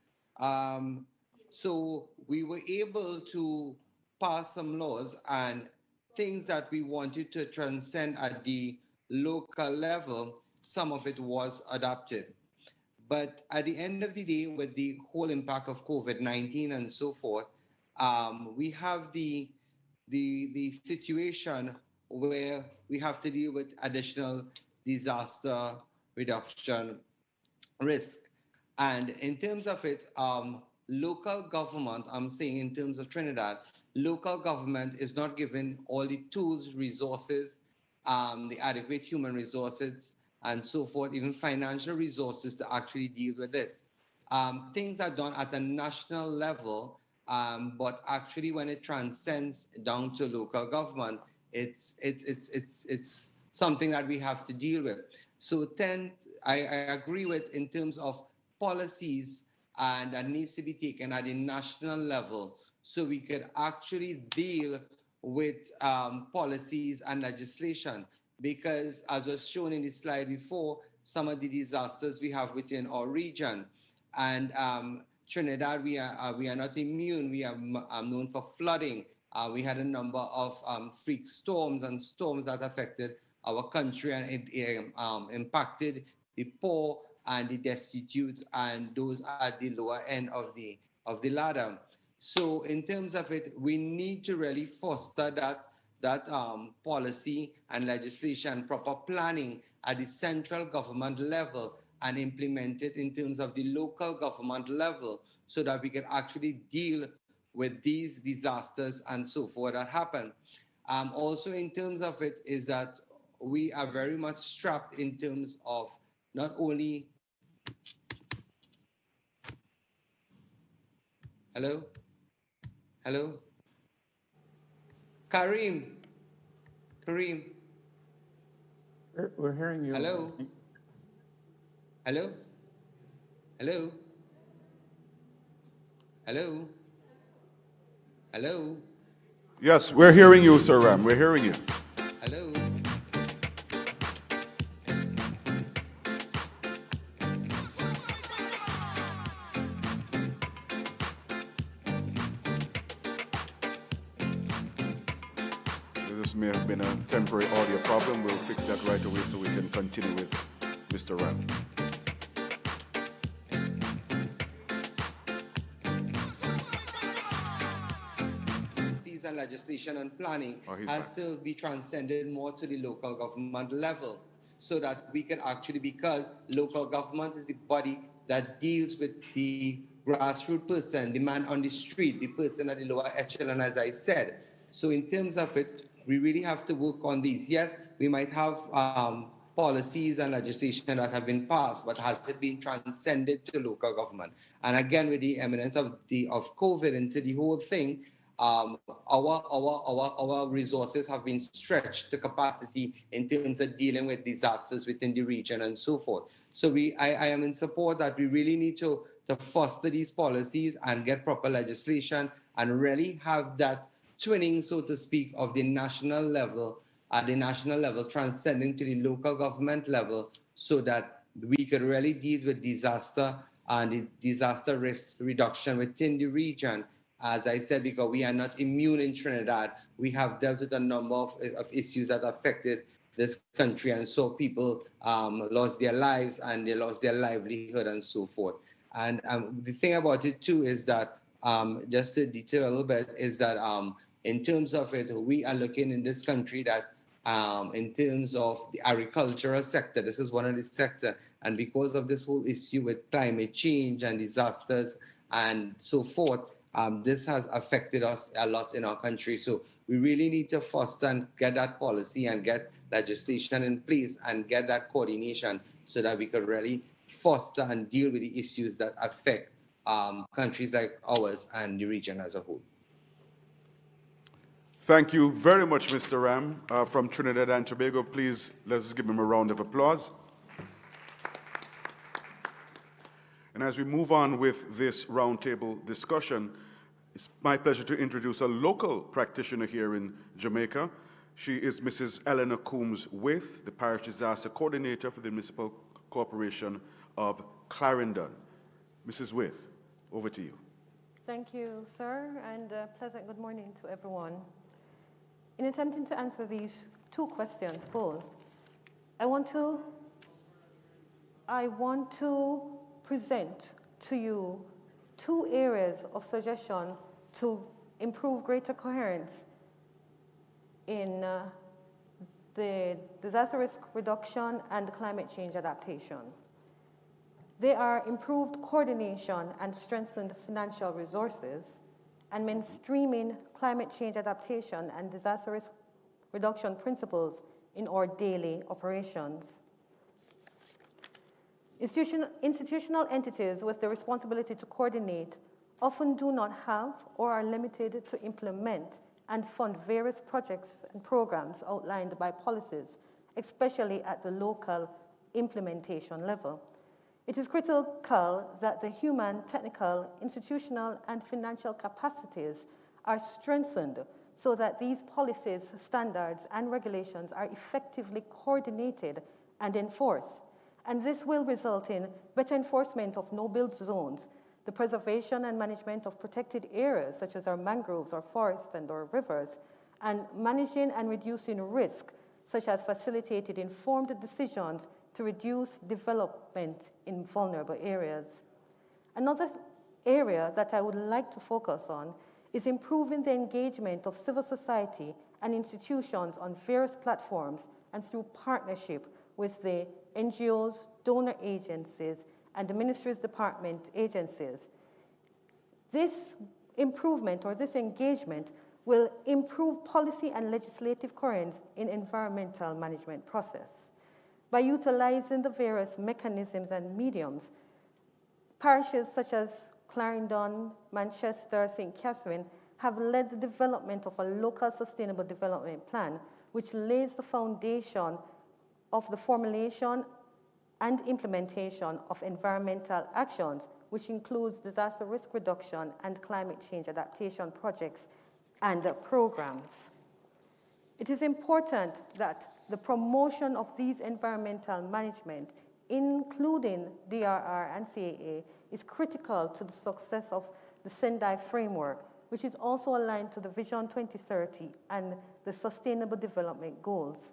So we were able to pass some laws and things that we wanted to transcend at the local level, some of it was adopted. But at the end of the day, with the whole impact of COVID-19 and so forth, we have the situation where we have to deal with additional disaster reduction risk. And in terms of it, local government, I'm saying in terms of Trinidad, local government is not given all the tools, resources, the adequate human resources, and so forth, even financial resources to actually deal with this. Things are done at a national level, but actually when it transcends down to local government, it's something that we have to deal with. So I agree with in terms of policies and that needs to be taken at the national level so we could actually deal with policies and legislation, because as was shown in the slide before, some of the disasters we have within our region, and Trinidad, we are not immune. We are known for flooding. We had a number of freak storms and storms that affected our country, and it impacted the poor and the destitute and those at the lower end of the ladder. So in terms of it, we need to really foster that policy and legislation, proper planning at the central government level, and implement it in terms of the local government level, so that we can actually deal with these disasters and so forth that happen. Also in terms of it is that we are very much strapped in terms of not only hello Kareem. We're hearing you. Hello. Yes, we're hearing you, Sir Ram. We're hearing you. Hello. This may have been a temporary audio problem. We'll fix that right away so we can continue with Mr. Ram. And legislation and planning has to be transcended more to the local government level, so that we can actually, because local government is the body that deals with the grassroots person, the man on the street, the person at the lower echelon, as I said. So in terms of it, we really have to work on these. Yes, we might have policies and legislation that have been passed, but has it been transcended to local government? And again, with the eminence of COVID into the whole thing, our resources have been stretched to capacity in terms of dealing with disasters within the region and so forth. So I am in support that we really need to foster these policies and get proper legislation and really have that twinning, so to speak, of the national level, at the national level, transcending to the local government level, so that we could really deal with disaster and the disaster risk reduction within the region. As I said, because we are not immune in Trinidad, we have dealt with a number of issues that affected this country, and so people lost their lives and they lost their livelihood and so forth. And the thing about it too is that, just to detail a little bit, is that in terms of it, we are looking in this country that in terms of the agricultural sector, this is one of the sectors, and because of this whole issue with climate change and disasters and so forth, this has affected us a lot in our country. So we really need to foster and get that policy and get legislation in place and get that coordination, so that we could really foster and deal with the issues that affect countries like ours and the region as a whole. Thank you very much, Mr. Ram. From Trinidad and Tobago, please, let's give him a round of applause. And as we move on with this roundtable discussion, it's my pleasure to introduce a local practitioner here in Jamaica. She is Mrs. Eleanor Coombs-With, the Parish Disaster Coordinator for the Municipal Corporation of Clarendon. Mrs. With, over to you. Thank you, sir, and pleasant good morning to everyone. In attempting to answer these two questions posed, I want to present to you two areas of suggestion to improve greater coherence in the disaster risk reduction and climate change adaptation. They are improved coordination and strengthened financial resources, and mainstreaming climate change adaptation and disaster risk reduction principles in our daily operations. Institutional entities with the responsibility to coordinate often do not have or are limited to implement and fund various projects and programs outlined by policies, especially at the local implementation level. It is critical that the human, technical, institutional, and financial capacities are strengthened so that these policies, standards, and regulations are effectively coordinated and enforced. And this will result in better enforcement of no-build zones, the preservation and management of protected areas, such as our mangroves, our forests, and our rivers, and managing and reducing risk, such as facilitating informed decisions to reduce development in vulnerable areas. Another area that I would like to focus on is improving the engagement of civil society and institutions on various platforms and through partnership with the NGOs, donor agencies, and the ministry's department agencies. This improvement or this engagement will improve policy and legislative coherence in environmental management process. By utilizing the various mechanisms and mediums, parishes such as Clarendon, Manchester, St. Catherine have led the development of a local sustainable development plan, which lays the foundation of the formulation and implementation of environmental actions, which includes disaster risk reduction and climate change adaptation projects and programs. It is important that the promotion of these environmental management, including DRR and CAA, is critical to the success of the Sendai framework, which is also aligned to the Vision 2030 and the Sustainable Development Goals.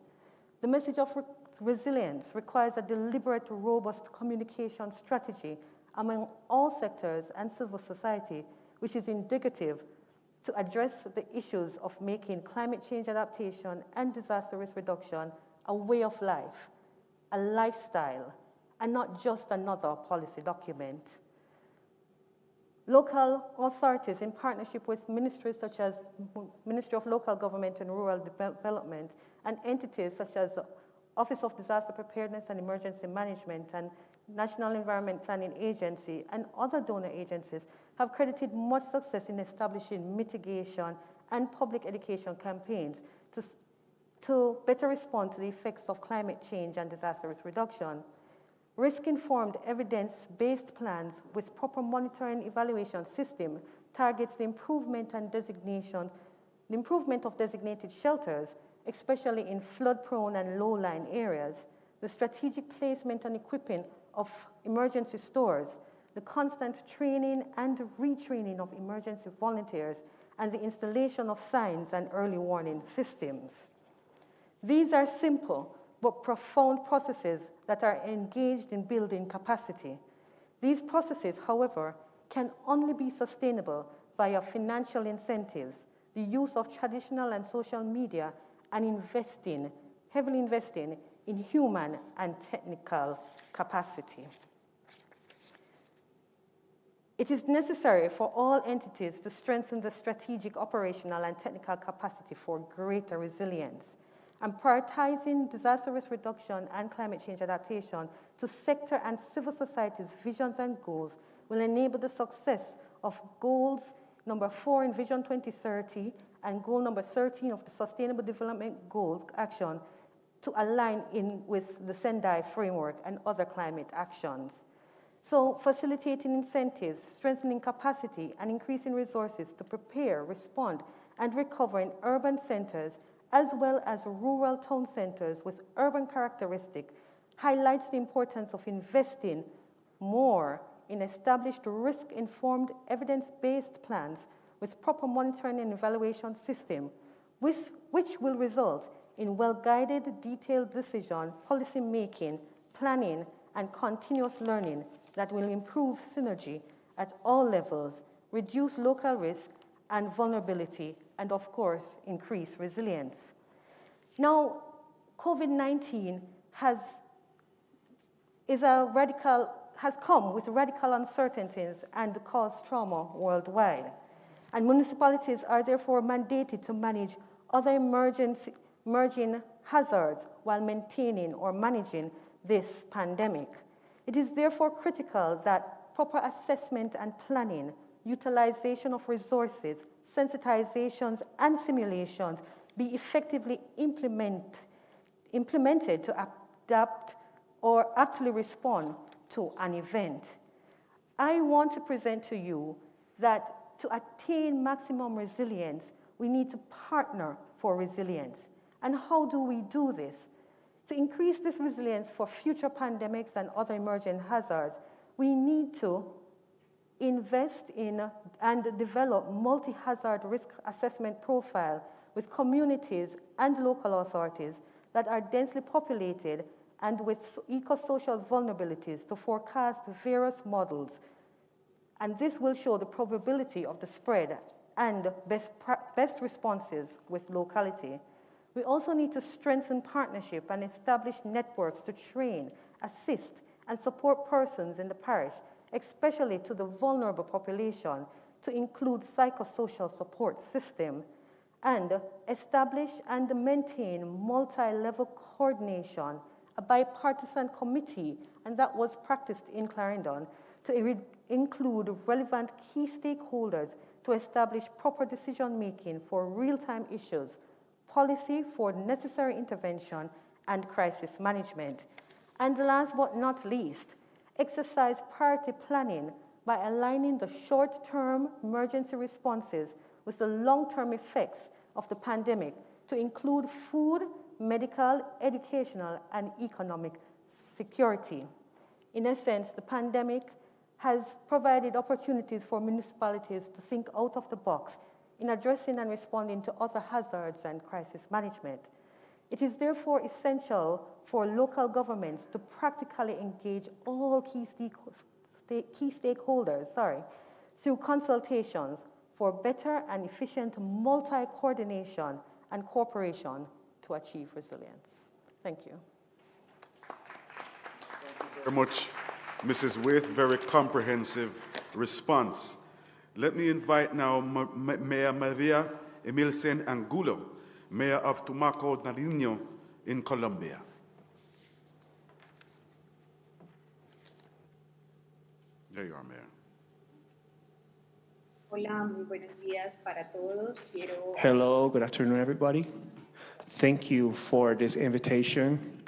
The message of resilience requires a deliberate, robust communication strategy among all sectors and civil society, which is indicative to address the issues of making climate change adaptation and disaster risk reduction a way of life, a lifestyle, and not just another policy document. Local authorities, in partnership with ministries such as Ministry of Local Government and Rural Development, and entities such as Office of Disaster Preparedness and Emergency Management and National Environment Planning Agency and other donor agencies, have credited much success in establishing mitigation and public education campaigns to better respond to the effects of climate change and disaster risk reduction. Risk-informed, evidence-based plans with proper monitoring evaluation system targets the improvement of designated shelters, especially in flood-prone and low-lying areas, the strategic placement and equipping of emergency stores, the constant training and retraining of emergency volunteers, and the installation of signs and early warning systems. These are simple but profound processes that are engaged in building capacity. These processes, however, can only be sustainable via financial incentives, the use of traditional and social media, and heavily investing in human and technical capacity. It is necessary for all entities to strengthen the strategic, operational, and technical capacity for greater resilience. And prioritizing disaster risk reduction and climate change adaptation to sector and civil society's visions and goals will enable the success of goals number 4 in Vision 2030 and goal number 13 of the Sustainable Development Goals action to align in with the Sendai framework and other climate actions. So facilitating incentives, strengthening capacity, and increasing resources to prepare, respond, and recover in urban centers as well as rural town centers with urban characteristics highlights the importance of investing more in established risk-informed, evidence-based plans with proper monitoring and evaluation system, which will result in well-guided, detailed decision, policy making, planning, and continuous learning that will improve synergy at all levels, reduce local risk, and vulnerability, and of course, increase resilience. Now, COVID-19 has come with radical uncertainties and caused trauma worldwide. And municipalities are therefore mandated to manage other emerging hazards while maintaining or managing this pandemic. It is therefore critical that proper assessment and planning, utilization of resources, sensitizations, and simulations be effectively implemented to adapt or aptly respond to an event. I want to present to you that to attain maximum resilience, we need to partner for resilience. And how do we do this? To increase this resilience for future pandemics and other emerging hazards, we need to invest in and develop multi-hazard risk assessment profile with communities and local authorities that are densely populated and with eco-social vulnerabilities to forecast various models. And this will show the probability of the spread and best responses with locality. We also need to strengthen partnership and establish networks to train, assist, and support persons in the parish, especially to the vulnerable population, to include psychosocial support system, and establish and maintain multi-level coordination, a bipartisan committee, and that was practiced in Clarendon, to include relevant key stakeholders to establish proper decision-making for real-time issues, policy for necessary intervention, and crisis management. And last but not least, exercise priority planning by aligning the short-term emergency responses with the long-term effects of the pandemic to include food, medical, educational, and economic security. In essence, the pandemic has provided opportunities for municipalities to think out of the box in addressing and responding to other hazards and crisis management. It is therefore essential for local governments to practically engage all key stakeholders through consultations for better and efficient multi-coordination and cooperation to achieve resilience. Thank you. Thank you very much, Mrs. With, very comprehensive response. Let me invite now Mayor Maria Emilsen Angulo, Mayor of Tumaco, Nariño in Colombia. There you are, Mayor. Hola, muy buenos días para todos. Hello, good afternoon, everybody. Thank you for this invitation,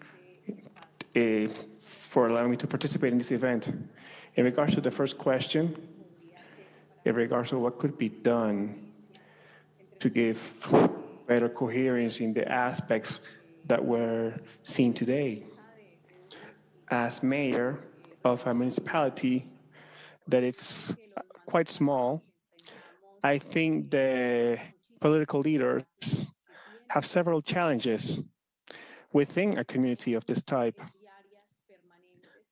for allowing me to participate in this event. In regards to the first question, in regards to what could be done to give better coherence in the aspects that were seen today. As mayor of a municipality that it's quite small, I think the political leaders have several challenges within a community of this type,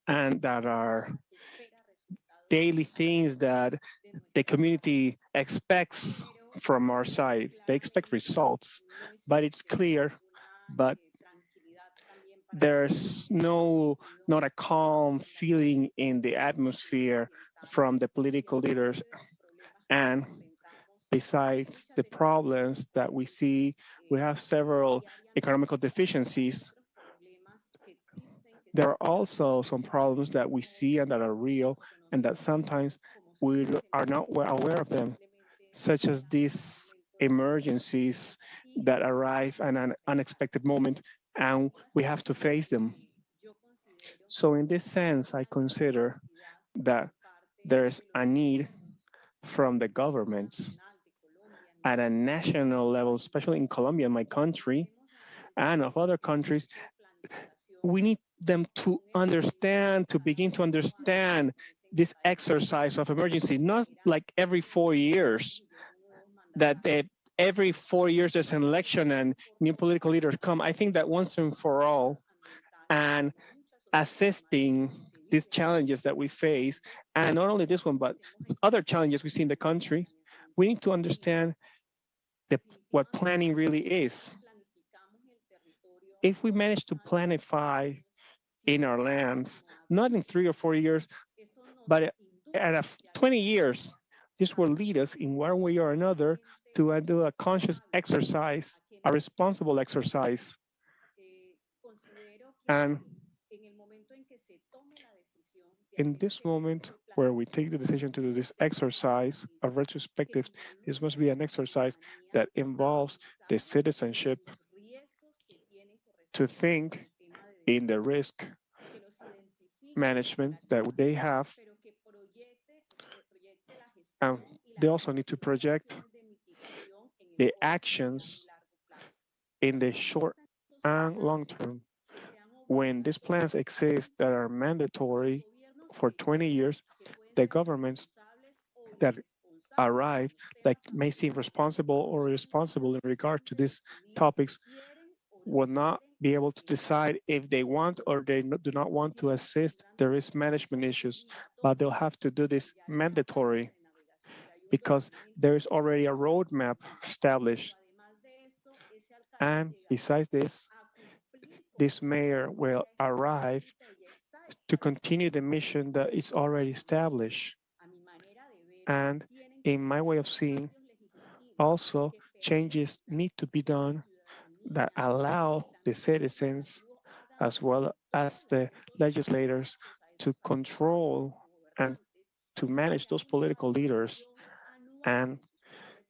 and that are daily things that the community expects from our side. They expect results, but it's clear, but there's not a calm feeling in the atmosphere from the political leaders. And besides the problems that we see, we have several economical deficiencies. There are also some problems that we see and that are real, and that sometimes we are not aware of them, such as these emergencies that arrive at an unexpected moment, and we have to face them. So in this sense, I consider that there's a need from the governments at a national level, especially in Colombia, my country, and of other countries. We need them to understand, to begin to understand this exercise of emergency, not like every 4 years, that every 4 years there's an election and new political leaders come. I think that once and for all, and assisting these challenges that we face, and not only this one, but other challenges we see in the country, we need to understand what planning really is. If we manage to planify in our lands, not in 3 or 4 years, but at 20 years, this will lead us in one way or another to do a conscious exercise, a responsible exercise. And in this moment where we take the decision to do this exercise of retrospective, this must be an exercise that involves the citizenship to think in the risk management that they have. And they also need to project the actions in the short and long term. When these plans exist that are mandatory for 20 years, the governments that arrive that may seem responsible or irresponsible in regard to these topics will not be able to decide if they want or they do not want to assist the risk management issues, but they'll have to do this mandatory because there is already a roadmap established. And besides this mayor will arrive to continue the mission that is already established. And in my way of seeing, also changes need to be done that allow the citizens as well as the legislators to control and to manage those political leaders and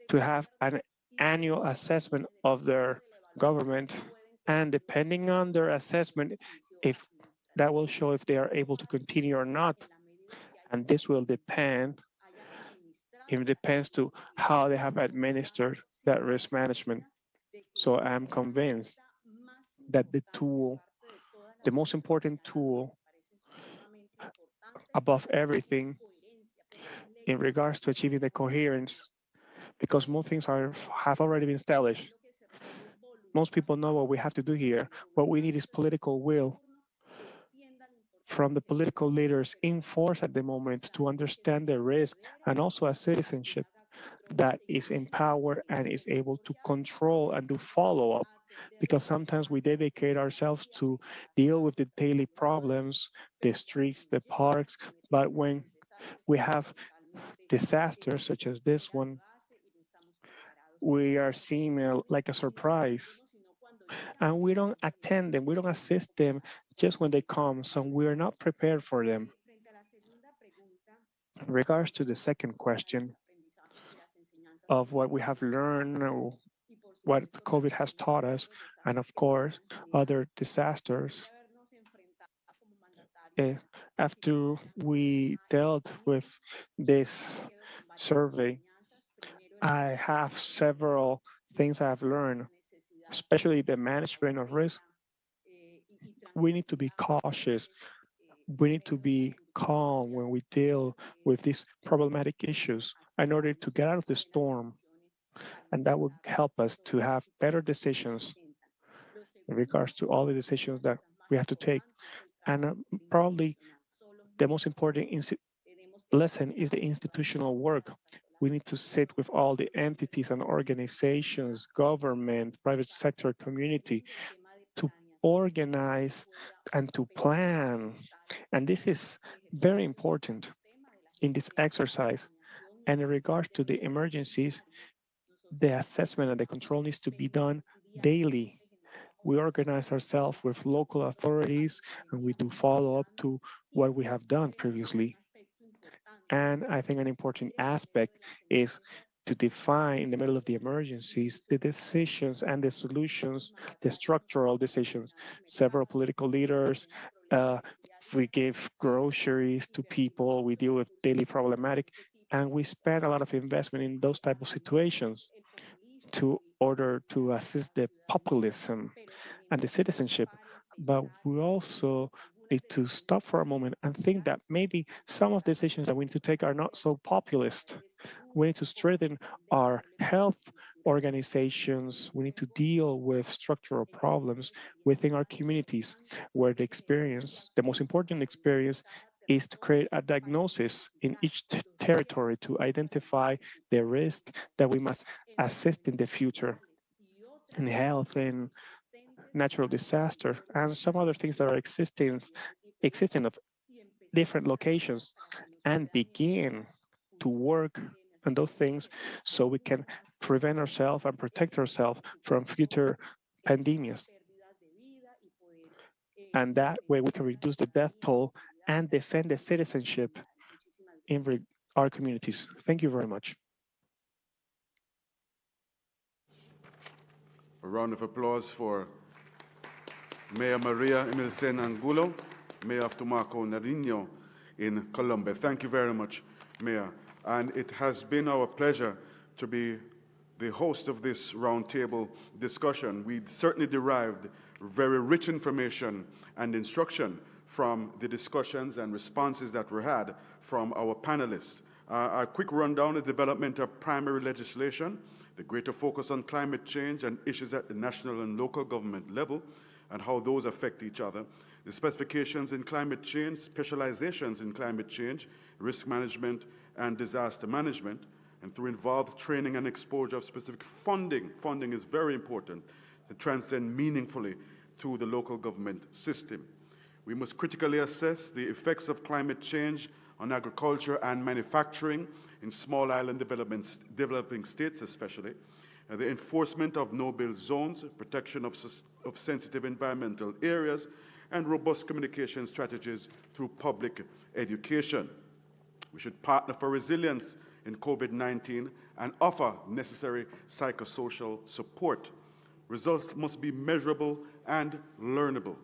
to have an annual assessment of their government. And depending on their assessment, if that will show if they are able to continue or not. And this will depend, it depends to how they have administered that risk management. So I'm convinced that the most important tool above everything in regards to achieving the coherence, because most things have already been established. Most people know what we have to do here. What we need is political will from the political leaders in force at the moment to understand the risk, and also a citizenship that is empowered and is able to control and do follow-up, because sometimes we dedicate ourselves to deal with the daily problems, the streets, the parks, but when we have disasters such as this one, we are seeing like a surprise. And we don't attend them, we don't assist them just when they come, so we are not prepared for them. In regards to the second question of what we have learned, or what COVID has taught us, and of course, other disasters, after we dealt with this survey, I have several things I've learned, especially the management of risk. We need to be cautious. We need to be calm when we deal with these problematic issues in order to get out of the storm. And that will help us to have better decisions in regards to all the decisions that we have to take. And probably the most important lesson is the institutional work. We need to sit with all the entities and organizations, government, private sector, community, to organize and to plan. And this is very important in this exercise. And in regards to the emergencies, the assessment and the control needs to be done daily. We organize ourselves with local authorities and we do follow up to what we have done previously. And I think an important aspect is to define in the middle of the emergencies the decisions and the solutions, the structural decisions. Several political leaders, we give groceries to people, we deal with daily problematic, and we spend a lot of investment in those type of situations to order to assist the populism and the citizenship. But we also need to stop for a moment and think that maybe some of the decisions that we need to take are not so populist. We need to strengthen our health organizations. We need to deal with structural problems within our communities where the most important experience is to create a diagnosis in each territory to identify the risk that we must assist in the future in health, in natural disaster, and some other things that are existing of different locations, and begin to work on those things so we can prevent ourselves and protect ourselves from future pandemics. And that way we can reduce the death toll and defend the citizenship in our communities. Thank you very much. A round of applause for Mayor Maria Emilsen Angulo, Mayor of Tumaco, Nariño in Colombia. Thank you very much, Mayor. And it has been our pleasure to be the host of this roundtable discussion. We certainly derived very rich information and instruction from the discussions and responses that were had from our panelists. A quick rundown of the development of primary legislation, the greater focus on climate change and issues at the national and local government level, and how those affect each other, the specifications in climate change, specializations in climate change, risk management, and disaster management, and through involved training and exposure of specific funding. Funding is very important to transcend meaningfully through the local government system. We must critically assess the effects of climate change on agriculture and manufacturing in small island developing states especially, the enforcement of no-build zones, protection of sensitive environmental areas, and robust communication strategies through public education. We should partner for resilience in COVID-19 and offer necessary psychosocial support. Results must be measurable and learnable.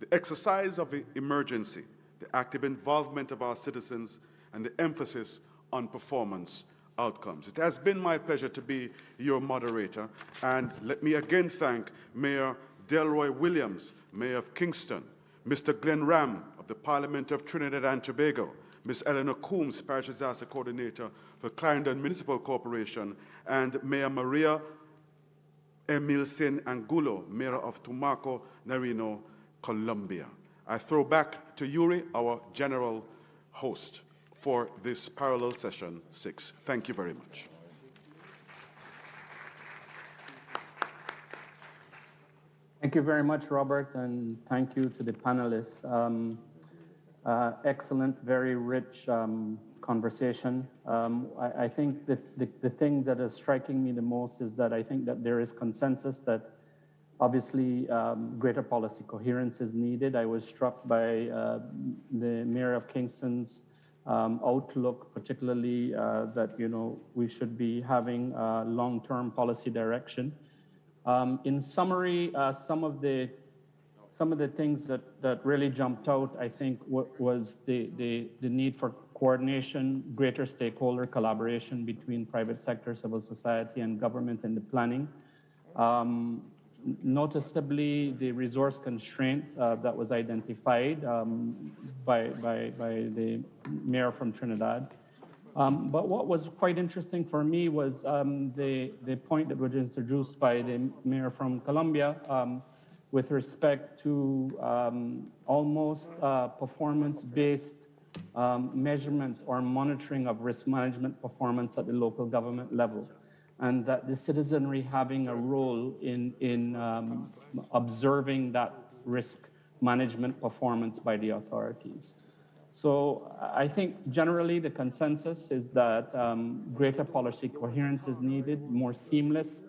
The exercise of the emergency, the active involvement of our citizens, and the emphasis on performance outcomes. It has been my pleasure to be your moderator, and let me again thank Mayor Delroy Williams, Mayor of Kingston, Mr. Glenn Ram of the Parliament of Trinidad and Tobago, Ms. Eleanor Coombs, Parish Disaster Coordinator for Clarendon Municipal Corporation, and Mayor Maria Emilsen Angulo, Mayor of Tumaco, Nariño, Colombia. I throw back to Yuri, our general host, for this parallel session 6. Thank you very much. Thank you very much, Robert, and thank you to the panelists. Excellent, very rich conversation. I think the thing that is striking me the most is that I think that there is consensus that obviously greater policy coherence is needed. I was struck by the Mayor of Kingston's outlook, particularly that we should be having long-term policy direction. In summary, some of the things that really jumped out, I think, was the need for coordination, greater stakeholder collaboration between private sector, civil society, and government in the planning. Noticeably, the resource constraint that was identified by the mayor from Trinidad. But what was quite interesting for me was the point that was introduced by the mayor from Colombia with respect to almost performance-based measurement or monitoring of risk management performance at the local government level, and that the citizenry having a role in observing that risk management performance by the authorities. So I think generally the consensus is that greater policy coherence is needed, more seamless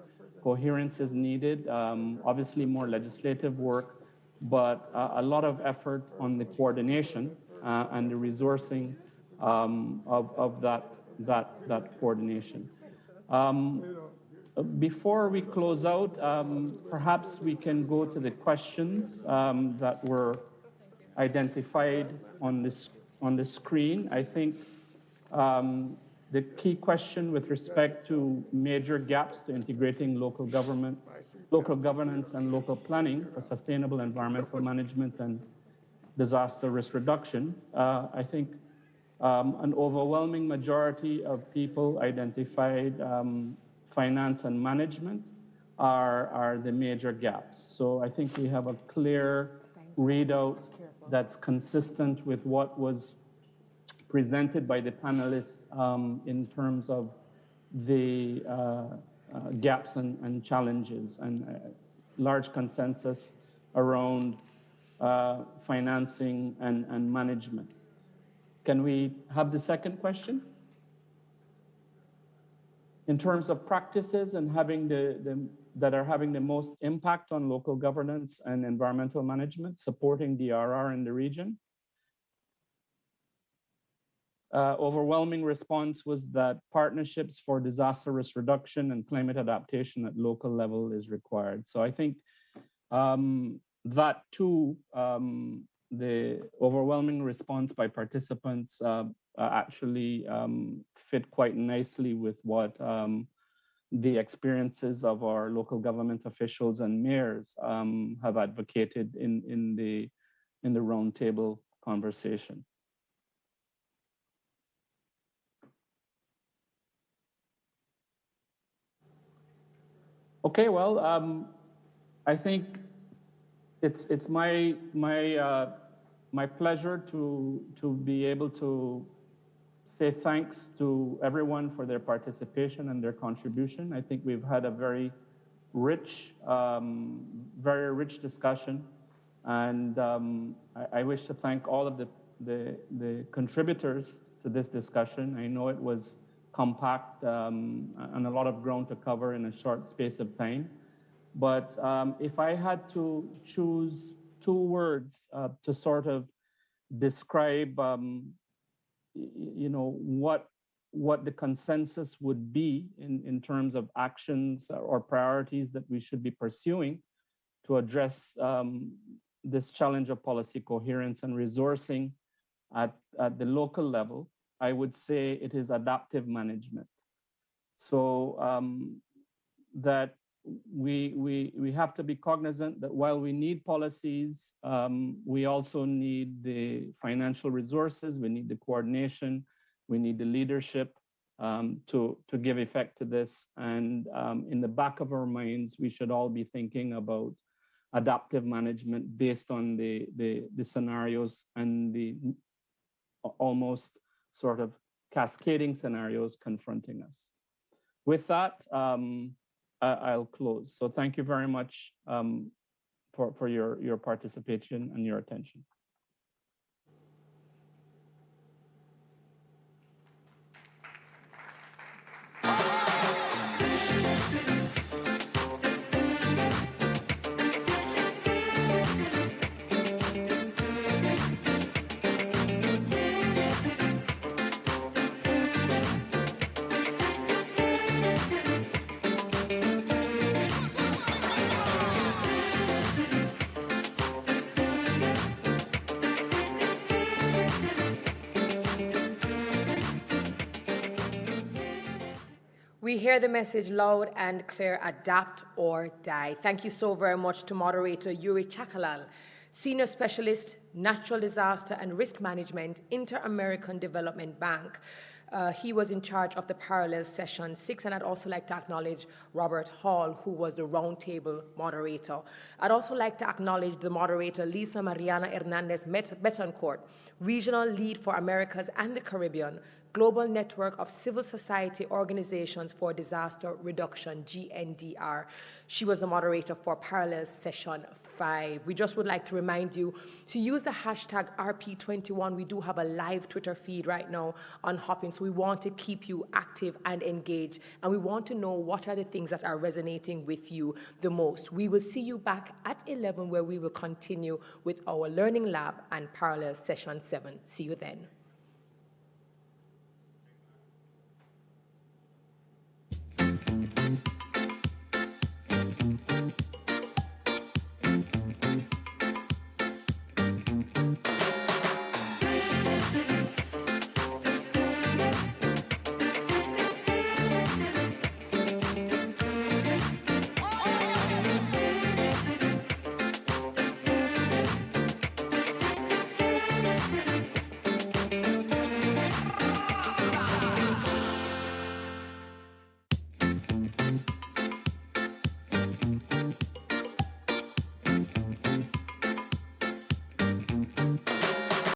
coherence is needed, obviously more legislative work, but a lot of effort on the coordination and the resourcing of that coordination. Before we close out, perhaps we can go to the questions that were identified on the screen. I think the key question with respect to major gaps to integrating local governance and local planning for sustainable environmental management and disaster risk reduction, I think an overwhelming majority of people identified finance and management are the major gaps. So I think we have a clear readout that's consistent with what was presented by the panelists in terms of the gaps and challenges, and large consensus around financing and management. Can we have the second question? In terms of practices and having that are having the most impact on local governance and environmental management, supporting DRR in the region. Overwhelming response was that partnerships for disaster risk reduction and climate adaptation at local level is required. So I think that too, the overwhelming response by participants actually fit quite nicely with what the experiences of our local government officials and mayors have advocated in the roundtable conversation. Okay, well, I think it's my pleasure to be able to say thanks to everyone for their participation and their contribution. I think we've had a very rich discussion, and I wish to thank all of the contributors to this discussion. I know it was compact and a lot of ground to cover in a short space of time. But if I had to choose two words to sort of describe, you know, what the consensus would be in terms of actions or priorities that we should be pursuing to address this challenge of policy coherence and resourcing at the local level, I would say it is adaptive management. So that we have to be cognizant that while we need policies, we also need the financial resources, we need the coordination, we need the leadership to give effect to this. And in the back of our minds, we should all be thinking about adaptive management based on the scenarios and the almost sort of cascading scenarios confronting us. With that, I'll close. So thank you very much for your participation and your attention. We hear the message loud and clear: adapt or die. Thank you so very much to moderator Yuri Chakalal, Senior Specialist, Natural Disaster and Risk Management, Inter-American Development Bank. He was in charge of the Parallel Session 6, and I'd also like to acknowledge Robert Hall, who was the roundtable moderator. I'd also like to acknowledge the moderator, Lisa Mariana Hernandez Betancourt, Regional Lead for Americas and the Caribbean, Global Network of Civil Society Organizations for Disaster Reduction, GNDR. She was the moderator for Parallel Session 5. We just would like to remind you to use the hashtag RP21. We do have a live Twitter feed right now on Hopping, so we want to keep you active and engaged, and we want to know what are the things that are resonating with you the most. We will see you back at 11, where we will continue with our Learning Lab and Parallel Session 7. See you then.